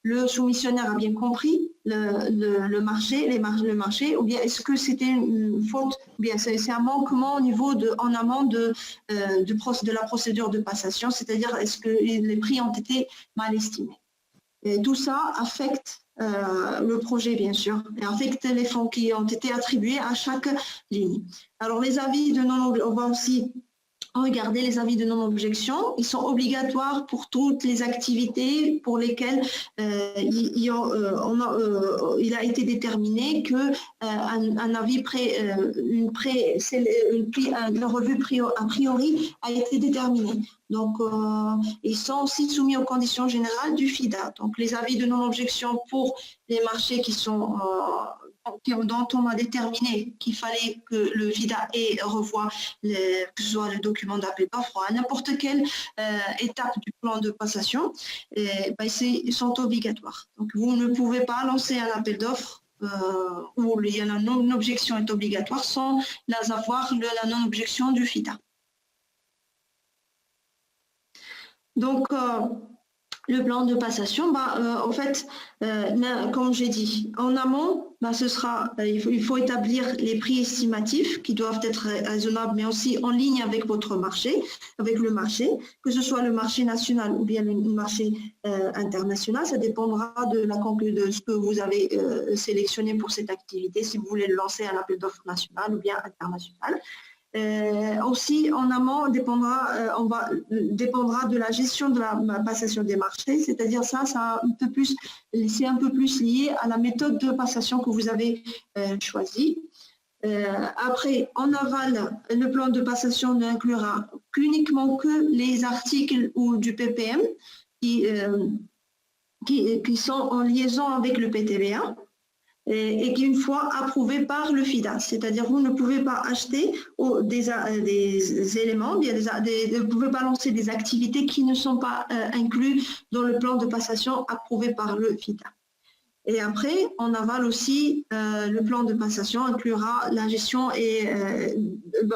le soumissionnaire a bien compris le marché, ou bien est-ce que c'était une faute, ou bien c'est un manquement au niveau en amont de la procédure de passation, c'est-à-dire est-ce que les prix ont été mal estimés. Et tout ça affecte le projet, bien sûr, et affecte les fonds qui ont été attribués à chaque ligne. Alors, les avis de non-objection, on va aussi regarder les avis de non-objection. Ils sont obligatoires pour toutes les activités pour lesquelles il a été déterminé que un avis une revue a priori a été déterminée. Donc, ils sont aussi soumis aux conditions générales du FIDA. Donc, les avis de non-objection pour les marchés dont on a déterminé qu'il fallait que le FIDA revoie que ce soit le document d'appel d'offres à n'importe quelle étape du plan de passation, sont obligatoires. Donc, vous ne pouvez pas lancer un appel d'offres où la non-objection est obligatoire sans avoir la non-objection du FIDA. Donc, le plan de passation, en fait, comme j'ai dit, en amont, il faut établir les prix estimatifs qui doivent être raisonnables, mais aussi en ligne avec le marché, que ce soit le marché national ou bien le marché international. Ça dépendra de ce que vous avez sélectionné pour cette activité, si vous voulez lancer un appel d'offres national ou bien international. Aussi, en amont, dépendra de la gestion de la passation des marchés, c'est-à-dire c'est un peu plus lié à la méthode de passation que vous avez choisie. Après, en aval, le plan de passation n'inclura qu'uniquement que les articles ou du PPM qui sont en liaison avec le PTBA. et qui une fois approuvé par le FIDA. C'est-à-dire vous ne pouvez pas acheter des éléments, vous ne pouvez pas lancer des activités qui ne sont pas inclus dans le plan de passation approuvé par le FIDA. Et après, en aval aussi, le plan de passation inclura la gestion et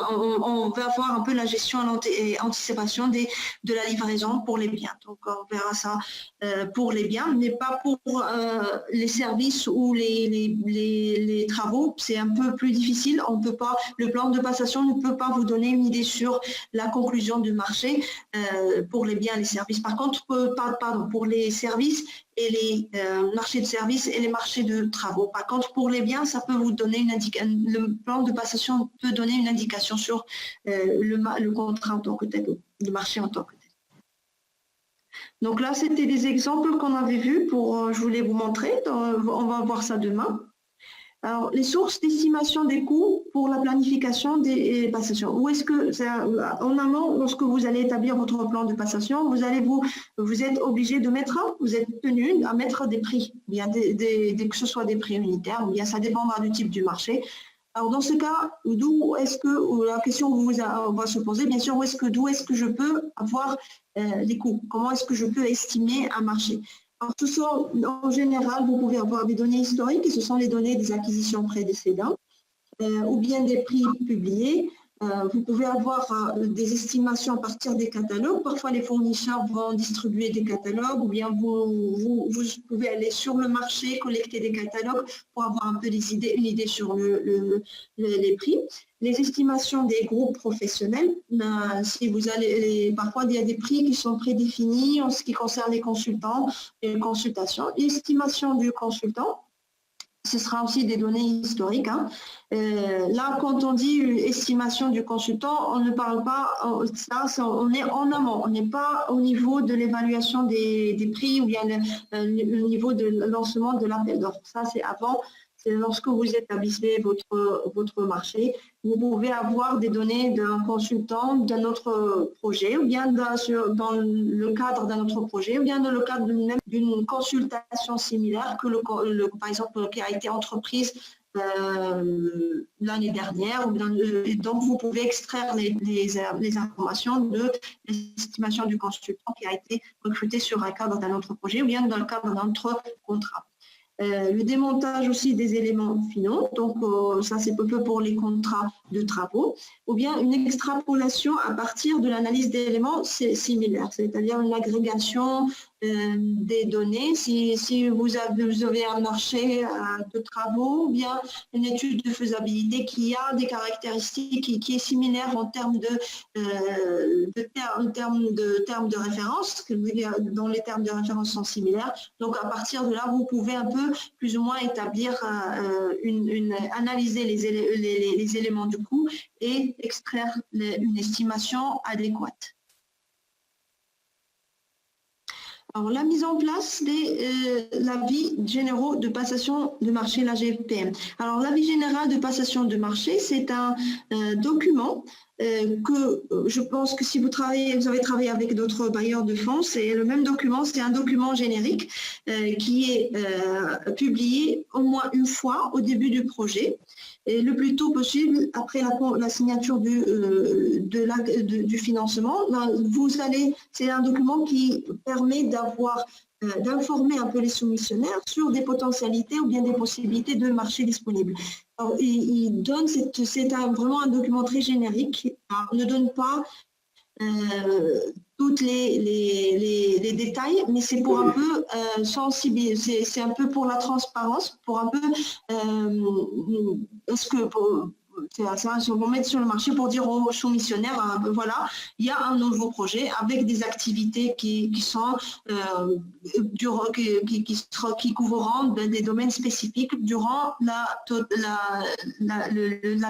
on va voir un peu la gestion et anticipation de la livraison pour les biens. Donc, on verra ça pour les biens, mais pas pour les services ou les travaux. C'est un peu plus difficile. On peut pas, le plan de passation ne peut pas vous donner une idée sur la conclusion du marché pour les biens et les services. Par contre, pour les services et les marchés de services et les marchés de travaux. Par contre, pour les biens, ça peut vous donner une indication. Le plan de passation peut donner une indication sur le contrat en tant que tel, le marché en tant que tel. Donc là, c'était des exemples qu'on avait vus je voulais vous montrer. On va voir ça demain. Alors, les sources d'estimation des coûts pour la planification des passations. Où est-ce que, en amont, lorsque vous allez établir votre plan de passation, vous êtes obligé de mettre, vous êtes tenu à mettre des prix, bien que ce soit des prix unitaires, ou bien ça dépendra du type du marché. Alors, dans ce cas, la question va se poser, bien sûr, d'où est-ce que je peux avoir les coûts? Comment est-ce que je peux estimer un marché? Alors, en général, vous pouvez avoir des données historiques, et ce sont les données des acquisitions précédentes, ou bien des prix publiés. Vous pouvez avoir des estimations à partir des catalogues. Parfois, les fournisseurs vont distribuer des catalogues, ou bien vous pouvez aller sur le marché, collecter des catalogues pour avoir un peu une idée sur les prix. Les estimations des groupes professionnels, si vous allez, parfois il y a des prix qui sont prédéfinis en ce qui concerne les consultants et les consultations. L'estimation du consultant, ce sera aussi des données historiques. Là, quand on dit estimation du consultant, on ne parle pas, on est en amont, on n'est pas au niveau de l'évaluation des prix ou bien le niveau de lancement de l'appel d'offres. Ça, c'est avant. C'est lorsque vous établissez votre marché, vous pouvez avoir des données d'un consultant d'un autre projet, ou bien dans le cadre d'un autre projet, ou bien dans le cadre d'une consultation similaire par exemple, qui a été entreprise l'année dernière. Donc, vous pouvez extraire les informations de l'estimation du consultant qui a été recruté sur un cadre d'un autre projet, ou bien dans le cadre d'un autre contrat. Le démontage aussi des éléments finaux, donc ça c'est peu pour les contrats de travaux, ou bien une extrapolation à partir de l'analyse d'éléments similaires, c'est-à-dire une agrégation des données. Si vous avez un marché de travaux, ou bien une étude de faisabilité qui a des caractéristiques qui est similaire en termes termes de référence, dont les termes de référence sont similaires. Donc à partir de là, vous pouvez un peu plus ou moins établir, analyser les éléments du coût et extraire une estimation adéquate. Alors, la mise en place des l'avis généraux de passation de marché, l'AGPM. Alors, l'avis général de passation de marché, c'est un document que je pense que si vous avez travaillé avec d'autres bailleurs de fonds, c'est le même document, c'est un document générique qui est publié au moins une fois au début du projet, et le plus tôt possible après la signature du financement. C'est un document qui permet d'informer un peu les soumissionnaires sur des potentialités ou bien des possibilités de marché disponibles. Alors, il donne, c'est vraiment un document très générique. Alors, on ne donne pas tous les détails, mais c'est pour un peu sensibiliser, c'est un peu pour la transparence, pour un peu on va mettre sur le marché pour dire aux soumissionnaires, voilà, il y a un nouveau projet avec des activités qui couvrant des domaines spécifiques durant la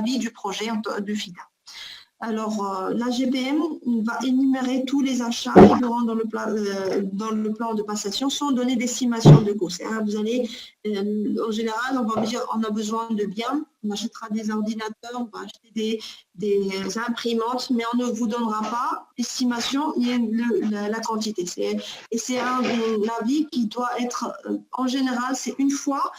vie du projet du FIDA. Alors, la GPM va énumérer tous les achats figurant dans le plan de passation sans donner d'estimation de coût. Vous allez, en général, on va dire on a besoin de biens, on achètera des ordinateurs, on va acheter des imprimantes, mais on ne vous donnera pas l'estimation ni la quantité. Et c'est un avis qui doit être, en général, c'est une fois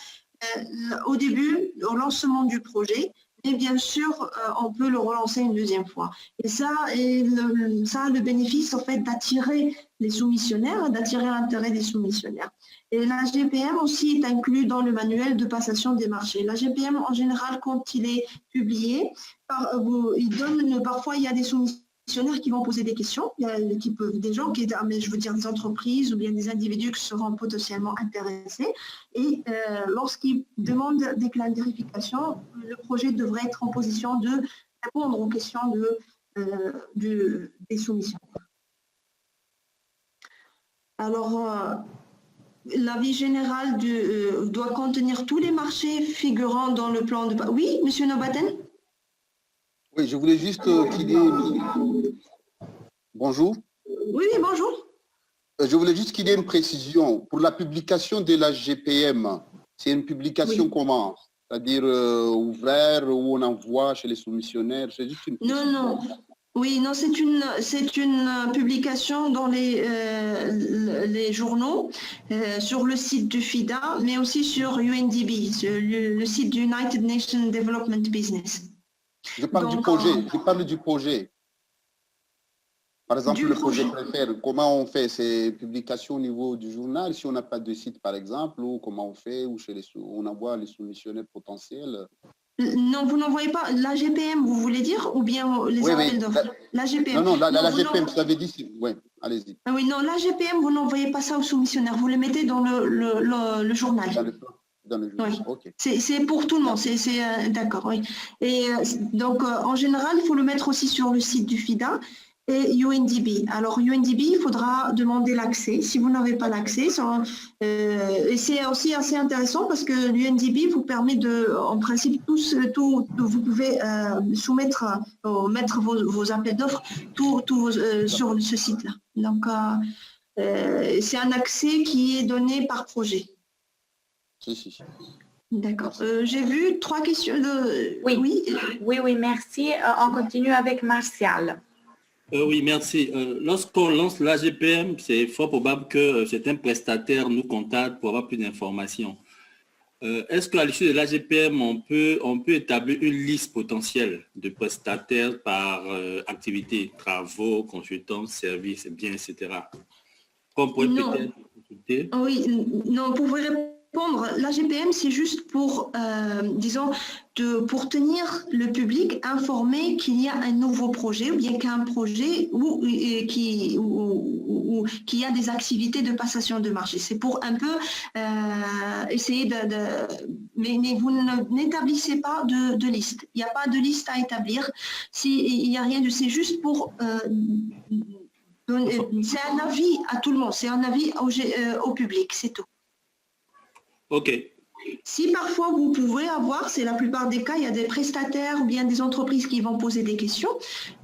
au début, au lancement du projet, et bien sûr, on peut le relancer une deuxième fois. Et ça a le bénéfice en fait d'attirer les soumissionnaires, d'attirer l'intérêt des soumissionnaires. Et la GPM aussi est inclus dans le manuel de passation des marchés. La GPM, en général, quand il est publié, parfois il y a des soumissionnaires qui vont poser des questions, des gens je veux dire des entreprises ou bien des individus qui seront potentiellement intéressés. Et lorsqu'ils demandent des clarifications, le projet devrait être en position de répondre aux questions des soumissions. Alors, l'avis général doit contenir tous les marchés figurant dans le plan de... Oui, Monsieur Nobaten? Oui, je voulais juste qu'il y ait... Bonjour. Oui, bonjour. Je voulais juste qu'il y ait une précision. Pour la publication de la GPM, c'est une publication comment? C'est-à-dire ouverte, où on envoie chez les soumissionnaires? C'est juste une précision. Non. Oui, non, c'est une publication dans les journaux, sur le site du FIDA, mais aussi sur UNDB, le site du United Nations Development Business. Je parle du projet. Par exemple, le projet préfère, comment on fait ces publications au niveau du journal, si on n'a pas de site par exemple, ou comment on fait, ou on envoie les soumissionnaires potentiels? Non, vous n'envoyez pas la GPM, vous voulez dire, ou bien les appels d'offres? La GPM. Non, la GPM, vous avez dit, oui, allez-y. Oui, non, la GPM, vous n'envoyez pas ça aux soumissionnaires, vous les mettez dans le journal. Dans le journal. Oui. Okay. C'est pour tout le monde, d'accord, oui. Et donc, en général, il faut le mettre aussi sur le site du FIDA et UNDB. Alors, UNDB, il faudra demander l'accès. Si vous n'avez pas l'accès, et c'est aussi assez intéressant parce que l'UNDB vous permet en principe, vous pouvez mettre vos appels d'offres sur ce site-là. Donc, c'est un accès qui est donné par projet. Si. D'accord. J'ai vu 3 questions. Oui, merci. On continue avec Martial. Oui, merci. Lorsqu'on lance l'AGPM, c'est fort probable que certains prestataires nous contactent pour avoir plus d'informations. Est-ce qu'à l'issue de l'AGPM, on peut établir une liste potentielle de prestataires par activité, travaux, consultants, services, biens, etc. Qu'on pourrait peut-être consulter? Oui, non, vous pouvez répondre. L'AGPM, c'est juste pour, pour tenir le public informé qu'il y a un nouveau projet ou bien qu'il y a un projet qui a des activités de passation de marché. C'est pour un peu essayer mais vous n'établissez pas de liste. Il n'y a pas de liste à établir. Il n'y a rien de... C'est juste pour... c'est un avis à tout le monde. C'est un avis au public, c'est tout. OK. Si parfois vous pouvez avoir, c'est la plupart des cas, il y a des prestataires ou bien des entreprises qui vont poser des questions,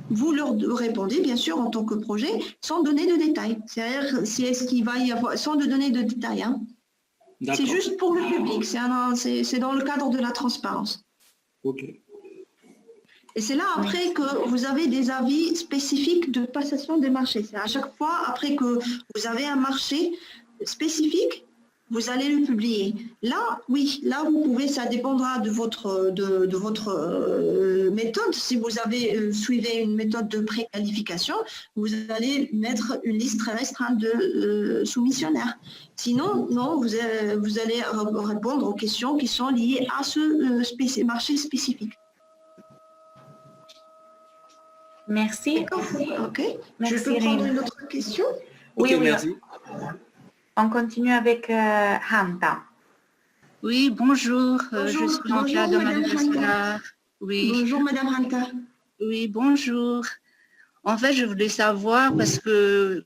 vous leur répondez bien sûr en tant que projet sans donner de détails. C'est-à-dire est-ce qu'il va y avoir, sans de donner de détails. Hein. C'est juste pour le public, c'est dans le cadre de la transparence. OK. Et c'est là après que vous avez des avis spécifiques de passation des marchés. C'est à chaque fois après que vous avez un marché spécifique, vous allez le publier. Là, oui, là vous pouvez, ça dépendra de votre méthode. Si vous avez suivi une méthode de préqualification, vous allez mettre une liste très restreinte de soumissionnaires. Sinon, non, vous allez répondre aux questions qui sont liées à ce marché spécifique. Merci. D'accord. OK. Merci, je peux prendre une autre question? Oui, merci. On continue avec Hanta. Oui, bonjour. Je suis Angela de Madagascar. Oui. Bonjour, Madame Hanta. Oui, bonjour. En fait, je voulais savoir parce que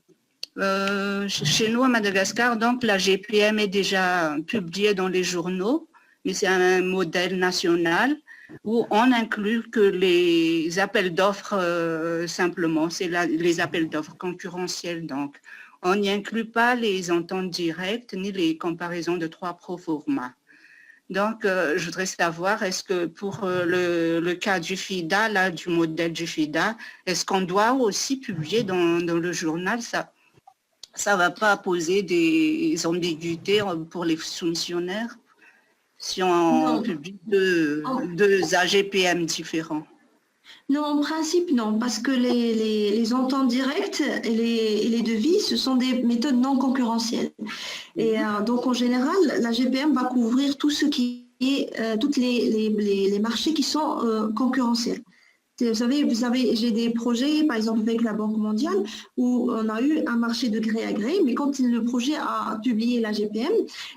chez nous à Madagascar, donc la GPM est déjà publiée dans les journaux, mais c'est un modèle national où on inclut que les appels d'offres simplement, c'est les appels d'offres concurrentiels donc. On n'y inclut pas les ententes directes ni les comparaisons de 3 proforma. Donc, je voudrais savoir, est-ce que pour le cas du FIDA, là, du modèle du FIDA, est-ce qu'on doit aussi publier dans le journal? Ça ne va pas poser des ambiguïtés pour les soumissionnaires? si on publie deux AGPM différents? Non, en principe, non, parce que les ententes directes et les devis, ce sont des méthodes non concurrentielles. Et donc, en général, la GPM va couvrir tout ce qui est, tous les marchés qui sont concurrentiels. Vous savez, j'ai des projets, par exemple avec la Banque mondiale, où on a eu un marché de gré à gré, mais quand le projet a publié la GPM,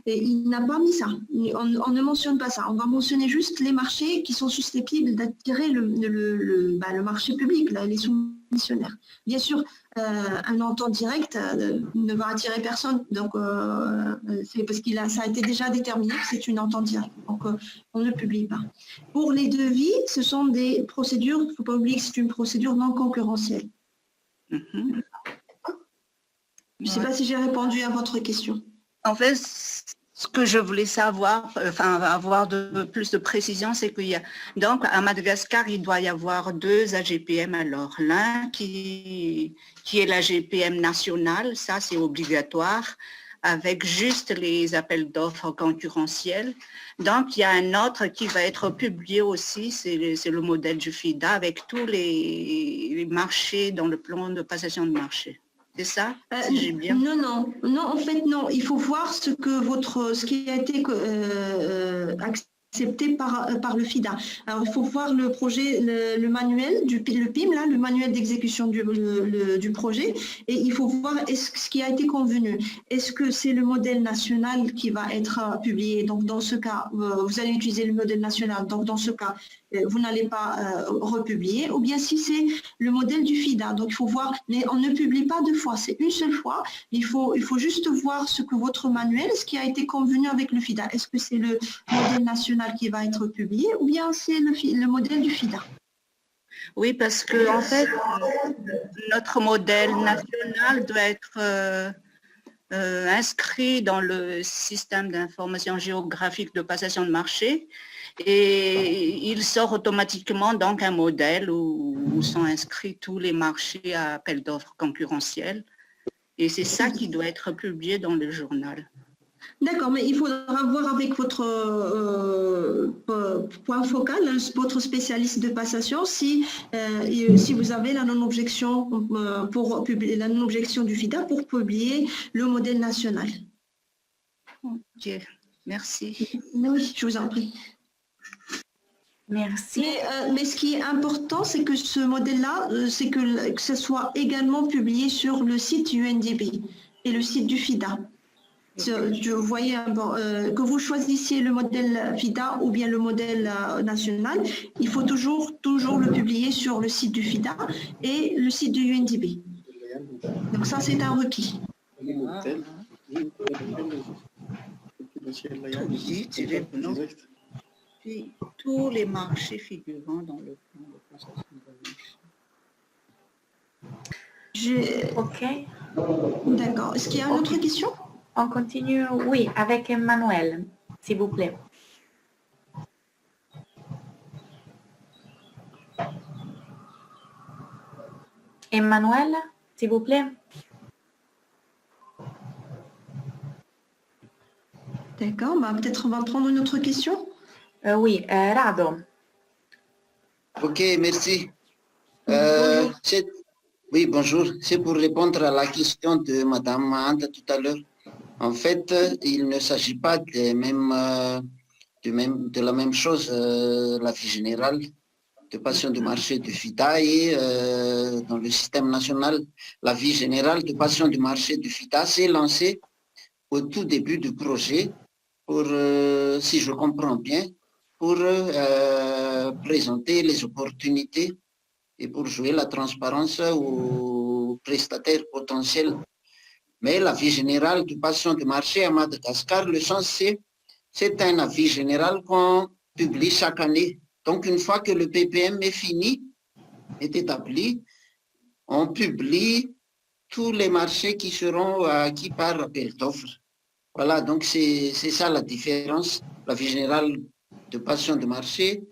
il n'a pas mis ça. On ne mentionne pas ça. On va mentionner juste les marchés qui sont susceptibles d'attirer le marché public, les soumissionnaires. Bien sûr, un entente direct ne va attirer personne, donc c'est parce que ça a été déjà déterminé que c'est une entente directe, donc on ne publie pas. Pour les devis, ce sont des procédures, il ne faut pas oublier que c'est une procédure non concurrentielle. Je ne sais pas si j'ai répondu à votre question. En fait, ce que je voulais savoir, enfin avoir plus de précision, c'est qu'il y a, donc à Madagascar, il doit y avoir deux AGPM alors. L'un qui est l'AGPM nationale, ça c'est obligatoire, avec juste les appels d'offres concurrentiels. Donc il y a un autre qui va être publié aussi, c'est le modèle du FIDA, avec tous les marchés dans le plan de passation de marché. C'est ça, si j'ai bien... Non, en fait, non. Il faut voir ce qui a été accepté par le FIDA. Alors, il faut voir le projet, le manuel, le PIM, là, le manuel d'exécution du projet, et il faut voir ce qui a été convenu. Est-ce que c'est le modèle national qui va être publié? Donc, dans ce cas, vous allez utiliser le modèle national. Donc, dans ce cas, vous n'allez pas republier, ou bien si c'est le modèle du FIDA. Donc, il faut voir, mais on ne publie pas deux fois, c'est une seule fois. Il faut juste voir ce que votre manuel, ce qui a été convenu avec le FIDA. Est-ce que c'est le modèle national qui va être publié, ou bien c'est le modèle du FIDA? Oui, parce que en fait, notre modèle national doit être inscrit dans le système d'information géographique de passation de marché, et il sort automatiquement donc un modèle où sont inscrits tous les marchés à appel d'offres concurrentiels, et c'est ça qui doit être publié dans le journal. D'accord, mais il faudra voir avec votre point focal, votre spécialiste de passation, si vous avez la non-objection pour publier la non-objection du FIDA pour publier le modèle national. Ok, merci. Oui, je vous en prie. Merci. Mais ce qui est important, c'est que ce modèle-là, c'est que ce soit également publié sur le site UNDP et le site du FIDA. Vous voyez, que vous choisissiez le modèle FIDA ou bien le modèle national, il faut toujours le publier sur le site du FIDA et le site du UNDP. Donc ça, c'est un requis. Puis, tous les marchés figurant dans le plan de passation de marché. OK. D'accord. Est-ce qu'il y a une autre question? On continue, oui, avec Emmanuel, s'il vous plaît. Emmanuel, s'il vous plaît. D'accord, peut-être on va prendre une autre question. Oui, Rado. Ok, merci. Oui, bonjour. C'est pour répondre à la question de Madame Anta tout à l'heure. En fait, il ne s'agit pas de la même chose, la vie générale de passation de marché de FIDA et dans le système national. La vie générale de passation de marché de FIDA s'est lancée au tout début du projet pour, si je comprends bien, pour présenter les opportunités et pour jouer la transparence aux prestataires potentiels. Mais l'avis général de passation de marché à Madagascar, le sens c'est un avis général qu'on publie chaque année. Donc une fois que le PPM est fini, est établi, on publie tous les marchés qui seront acquis par appel d'offres. Voilà, donc c'est ça la différence. L'avis général de passation de marché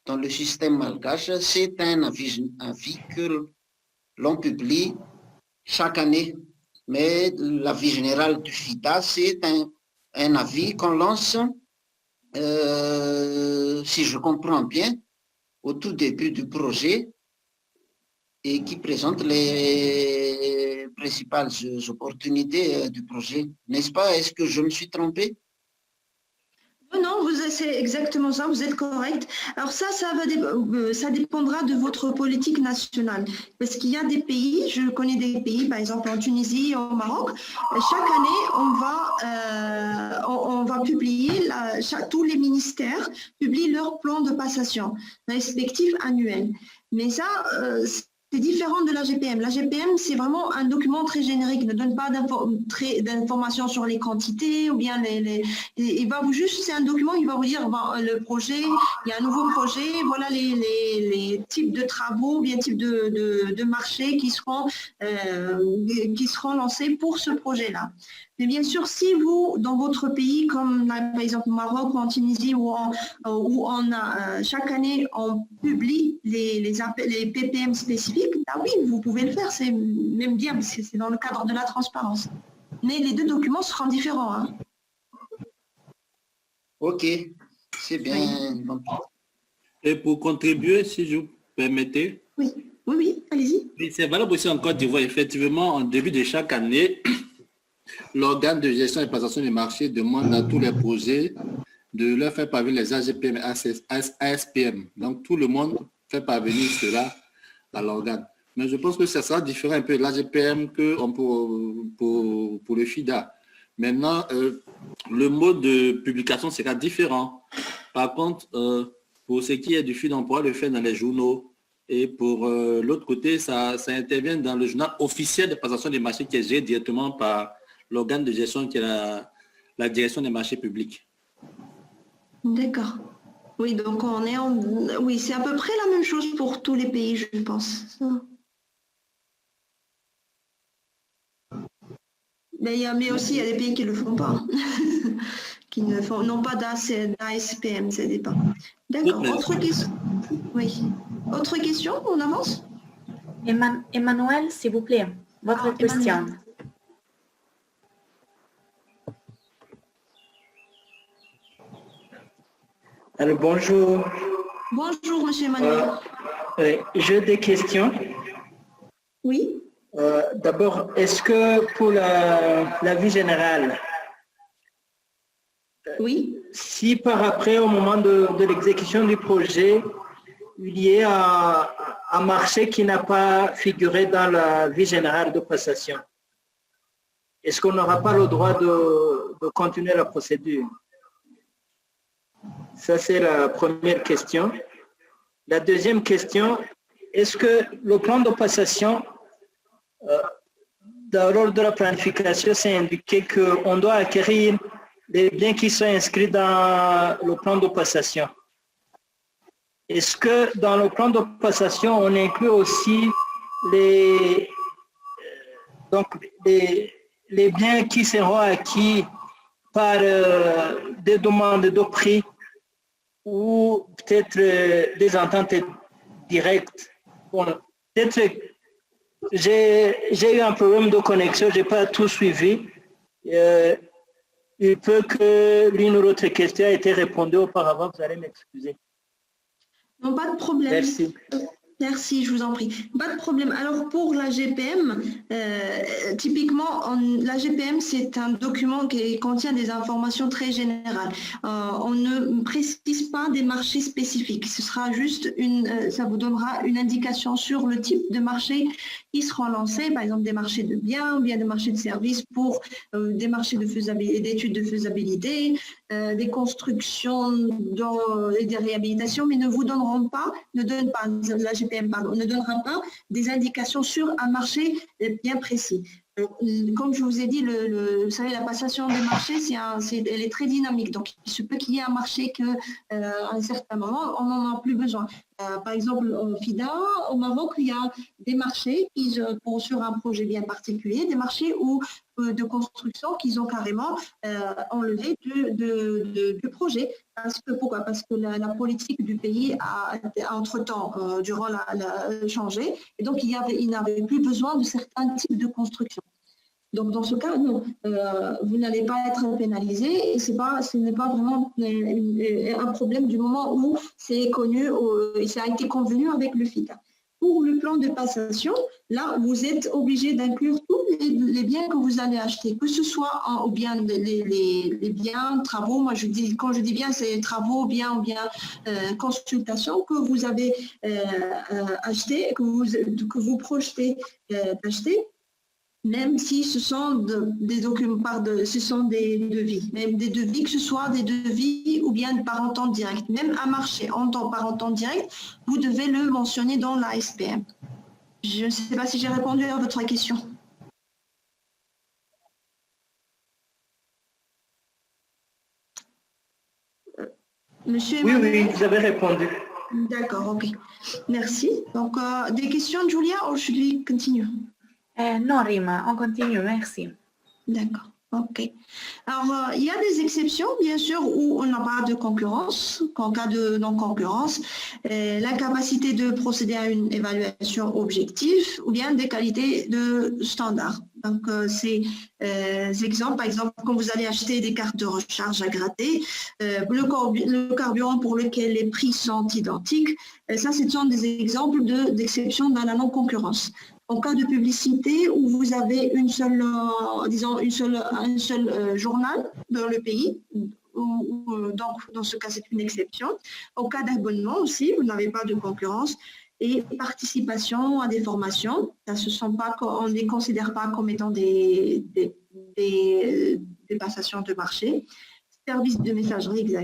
dans le système malgache, c'est un avis que l'on publie chaque année. Mais l'avis général du FIDA, c'est un avis qu'on lance si je comprends bien, au tout début du projet et qui présente les principales opportunités du projet. N'est-ce pas? Est-ce que je me suis trompé? Non, c'est exactement ça, vous êtes correct. Alors ça dépendra de votre politique nationale. Parce qu'il y a des pays, je connais des pays, par exemple en Tunisie, au Maroc, chaque année, on va publier, tous les ministères publient leur plan de passation respectif annuel. Mais ça, c'est différent de l'AGPM. L'AGPM, c'est vraiment un document très générique, ne donne pas d'informations sur les quantités ou bien il va vous juste, c'est un document qui va vous dire le projet, il y a un nouveau projet, voilà les types de travaux, bien types de marchés qui seront lancés pour ce projet-là. Mais bien sûr, si vous, dans votre pays, comme par exemple au Maroc ou en Tunisie, où chaque année on publie les PPM spécifiques, ah oui, vous pouvez le faire, c'est même bien, parce que c'est dans le cadre de la transparence. Mais les deux documents seront différents. Hein. Ok, c'est bien. Et pour contribuer, si je vous permettez. Oui, allez-y. C'est valable aussi en Côte d'Ivoire. Effectivement, en début de chaque année, l'organe de gestion et passation des marchés demande à tous les projets de leur faire parvenir les AGPM et ASPM. Donc, tout le monde fait parvenir cela à l'organe. Mais je pense que ça sera différent un peu de l'AGPM que pour le FIDA. Maintenant, le mode de publication sera différent. Par contre, pour ce qui est du FIDA, on pourra le faire dans les journaux. Et pour l'autre côté, ça intervient dans le journal officiel de passation des marchés qui est géré directement par l'organe de gestion qui est la direction des marchés publics. D'accord. Oui, donc oui, c'est à peu près la même chose pour tous les pays, je pense. Mais aussi, il y a des pays qui ne le font pas, qui n'ont pas d'ASPM, ça dépend. D'accord. Autre question? Oui. Autre question? On avance? Emmanuel, s'il vous plaît, votre question. Alors, bonjour. Bonjour, monsieur Emmanuel. J'ai des questions. Oui. D'abord, est-ce que pour la vie générale, oui, si par après, au moment de l'exécution du projet, il y a un marché qui n'a pas figuré dans la vie générale de passation, est-ce qu'on n'aura pas le droit de continuer la procédure? Ça, c'est la première question. La deuxième question, est-ce que le plan de passation, dans l'ordre de la planification, c'est indiqué qu'on doit acquérir les biens qui sont inscrits dans le plan de passation? Est-ce que dans le plan de passation, on inclut aussi les biens qui seront acquis par des demandes de prix ou peut-être des ententes directes? Bon, peut-être j'ai eu un problème de connexion, je n'ai pas tout suivi. Il peut que l'une ou l'autre question a été répondue auparavant, vous allez m'excuser. Non, pas de problème. Merci. Merci, je vous en prie. Pas de problème. Alors pour la GPM, typiquement, la GPM, c'est un document qui contient des informations très générales. On ne précise pas des marchés spécifiques. Ce sera juste ça vous donnera une indication sur le type de marché qui seront lancés, par exemple des marchés de biens ou bien des marchés de services pour des marchés d'études de faisabilité, des constructions et des réhabilitations, mais ne donne pas, la GPM ne donnera pas des indications sur un marché bien précis. Comme je vous ai dit, vous savez, la passation des marchés, elle est très dynamique. Donc, il se peut qu'il y ait un marché qu'à un certain moment, on n'en a plus besoin. Par exemple, au FIDA, au Maroc, il y a des marchés sur un projet bien particulier, des marchés de construction qu'ils ont carrément enlevé du projet. Pourquoi? Parce que la politique du pays a entre-temps, durant changé, et donc il n'avait plus besoin de certains types de construction. Donc, dans ce cas, non, vous n'allez pas être pénalisé et ce n'est pas vraiment un problème du moment où c'est connu et ça a été convenu avec le FIDA. Pour le plan de passation, là, vous êtes obligé d'inclure tous les biens que vous allez acheter, que ce soit les biens, travaux. Moi, quand je dis bien, c'est travaux, biens ou bien consultations que vous avez acheté, que vous projetez d'acheter. Même si ce sont des documents, ce sont des devis, même des devis, que ce soit des devis ou bien par en temps direct, même un marché par en temps direct, vous devez le mentionner dans la SPM. Je ne sais pas si j'ai répondu à votre question. Monsieur Emmanuel? Oui, vous avez répondu. D'accord, ok. Merci. Donc, des questions, Julia, ou should we continue? Non, Rima, on continue, merci. D'accord, ok. Alors, il y a des exceptions, bien sûr, où on n'a pas de concurrence. En cas de non-concurrence, l'incapacité de procéder à une évaluation objective ou bien des qualités de standard. Donc, ces exemples, par exemple, quand vous allez acheter des cartes de recharge à gratter, le carburant pour lequel les prix sont identiques, ça, ce sont des exemples d'exceptions dans la non-concurrence. En cas de publicité où vous avez un seul journal dans le pays, donc dans ce cas c'est une exception. En cas d'abonnement aussi, vous n'avez pas de concurrence. Et participation à des formations, on ne les considère pas comme étant des passations de marché. Services de messagerie,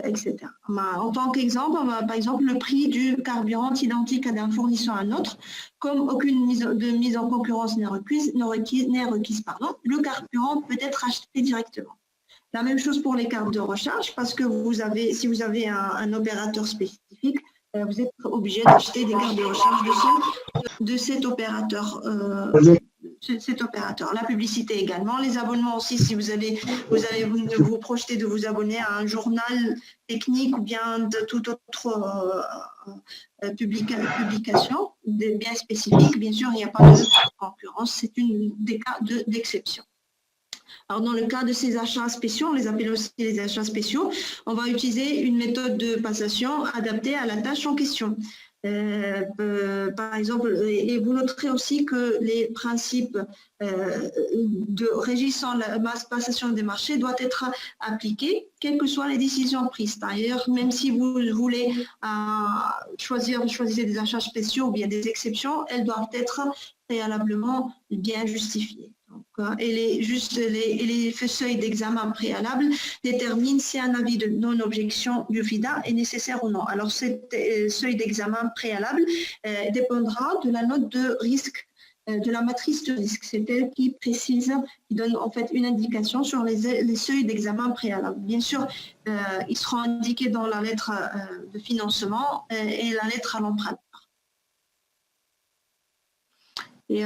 etc. En tant qu'exemple, par exemple, le prix du carburant identique d'un fournisseur à un autre, comme aucune mise en concurrence n'est requise, le carburant peut être acheté directement. La même chose pour les cartes de recharge, parce que si vous avez un opérateur spécifique, vous êtes obligé d'acheter des cartes de recharge de cet opérateur. La publicité également, les abonnements aussi, si vous allez vous projeter de vous abonner à un journal technique ou bien de toute autre publication bien spécifique, bien sûr, il n'y a pas de concurrence, c'est des cas d'exception. Alors, dans le cas de ces achats spéciaux, on les appelle aussi les achats spéciaux, on va utiliser une méthode de passation adaptée à la tâche en question. Par exemple, et vous noterez aussi que les principes régissant la passation des marchés doivent être appliqués, quelles que soient les décisions prises. D'ailleurs, même si vous voulez choisir des achats spéciaux ou bien des exceptions, elles doivent être préalablement bien justifiées. Et les seuils d'examen préalable déterminent si un avis de non-objection du FIDA est nécessaire ou non. Alors, ce seuil d'examen préalable dépendra de la note de risque, de la matrice de risque. C'est elle qui précise, qui donne en fait une indication sur les seuils d'examen préalable. Bien sûr, ils seront indiqués dans la lettre de financement et la lettre à l'emprunteur. Et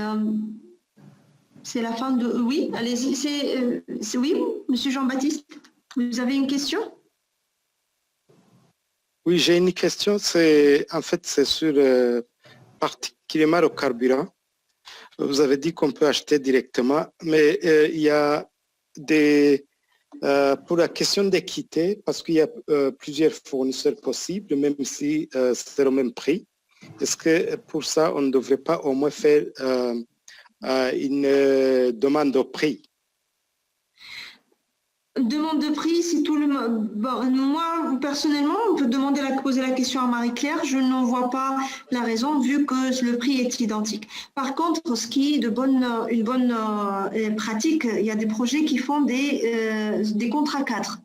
c'est la fin de... Oui, allez-y. C'est oui, Monsieur Jean-Baptiste, vous avez une question? Oui, j'ai une question. En fait, c'est sur particulièrement le carburant. Vous avez dit qu'on peut acheter directement, mais il y a pour la question d'équité, parce qu'il y a plusieurs fournisseurs possibles, même si c'est le même prix. Est-ce que pour ça, on ne devrait pas au moins faire une demande de prix? Demande de prix, si tout le monde... Bon, moi, personnellement, on peut poser la question à Marie-Claire. Je n'en vois pas la raison, vu que le prix est identique. Par contre, ce qui est une bonne pratique, il y a des projets qui font des contrats cadres.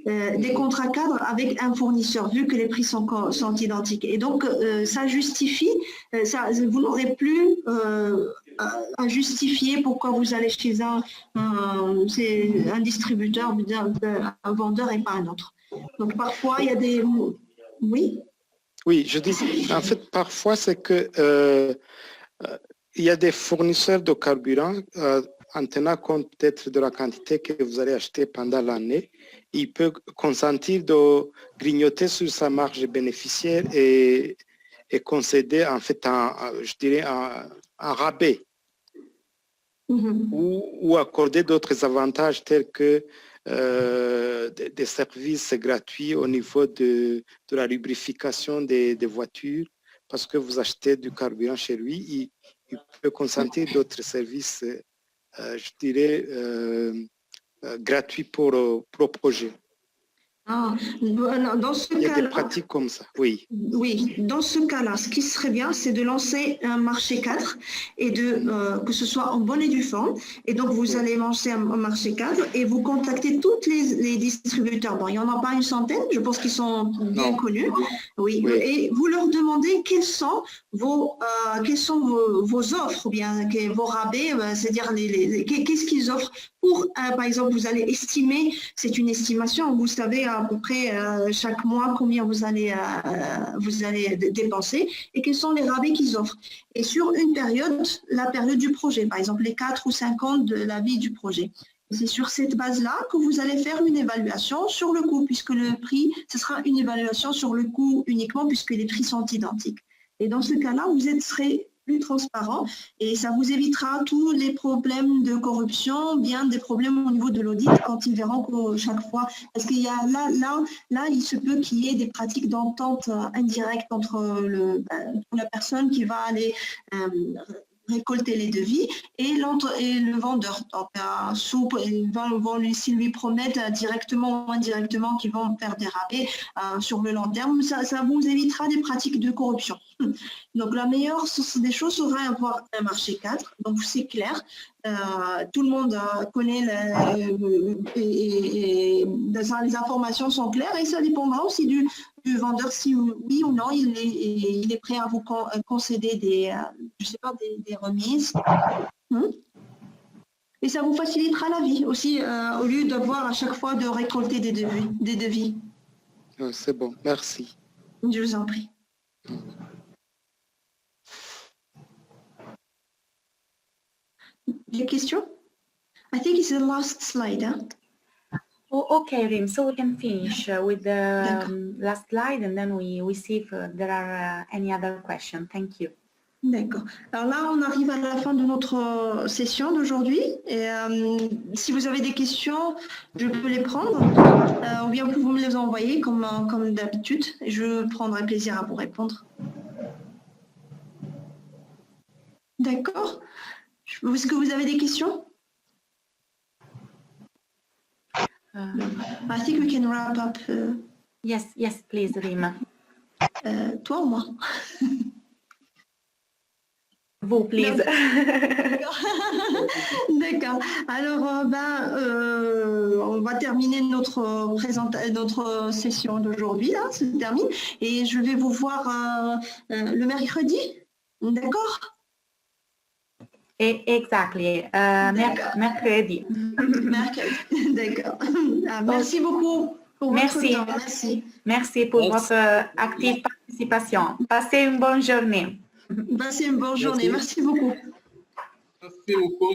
Des contrats cadres avec un fournisseur, vu que les prix sont identiques. Et donc, ça justifie, vous n'aurez plus à justifier pourquoi vous allez chez un distributeur, un vendeur et pas un autre. Donc, parfois, il y a des... Oui? Oui, je dis, en fait, parfois, c'est que il y a des fournisseurs de carburant, en tenant compte peut-être de la quantité que vous allez acheter pendant l'année, il peut consentir de grignoter sur sa marge bénéficiaire et concéder en fait je dirais un rabais. ou accorder d'autres avantages tels que des services gratuits au niveau de la lubrification des voitures, parce que vous achetez du carburant chez lui, il peut consentir d'autres services, je dirais, gratuits pour le projet. Dans ce Il y a des cas-là, pratiques comme ça, oui. Oui, dans ce cas-là, ce qui serait bien, c'est de lancer un marché 4 et que ce soit en bonne et due forme. Et donc, vous allez lancer un marché 4 et vous contactez tous les distributeurs. Bon, il n'y en a pas une centaine, je pense qu'ils sont bien connus. Oui. Et vous leur demandez quelles sont vos offres, ou bien vos rabais, c'est-à-dire qu'est-ce qu'ils offrent pour, par exemple, vous allez estimer, c'est une estimation, vous savez à peu près chaque mois combien vous allez dépenser et quels sont les rabais qu'ils offrent. Et sur une période, la période du projet, par exemple les 4 ou 5 ans de la vie du projet. C'est sur cette base-là que vous allez faire une évaluation sur le coût, puisque le prix, ce sera une évaluation sur le coût uniquement, puisque les prix sont identiques. Et dans ce cas-là, vous serez plus transparent et ça vous évitera tous les problèmes de corruption, bien des problèmes au niveau de l'audit quand ils verront que chaque fois, parce qu'il y a là, il se peut qu'il y ait des pratiques d'entente indirecte entre la personne qui va aller récolter les devis et le vendeur. Donc, s'ils lui promettent directement ou indirectement qu'ils vont faire des rabais sur le long terme, ça vous évitera des pratiques de corruption. Donc, la meilleure des choses serait avoir un marché 4. Donc, c'est clair. Tout le monde connaît les informations sont claires et ça dépendra aussi du vendeur si oui ou non il est prêt à vous concéder des remises. Et ça vous facilitera la vie aussi au lieu d'avoir à chaque fois de récolter des devis. C'est bon, merci. Je vous en prie. Des questions? I think it's the last slide. Huh? Oh, okay, Rim. So we can finish with the last slide and then we see if there are any other questions. Thank you. D'accord. Alors là, on arrive à la fin de notre session d'aujourd'hui. Et si vous avez des questions, je peux les prendre. Ou bien vous me les envoyer comme d'habitude. Et je prendrai plaisir à vous répondre. D'accord. Est-ce que vous avez des questions? I think we can wrap up. Yes, please, Rima. Toi ou moi? Vous, please. D'accord. Alors, on va terminer notre session d'aujourd'hui. Là, ça se termine. Et je vais vous voir le mercredi. D'accord? Exactly. Mercredi. Mercredi. D'accord. Merci beaucoup pour votre temps. Merci. Merci pour votre active participation. Passez une bonne journée. Passez une bonne journée. Merci beaucoup. Merci beaucoup.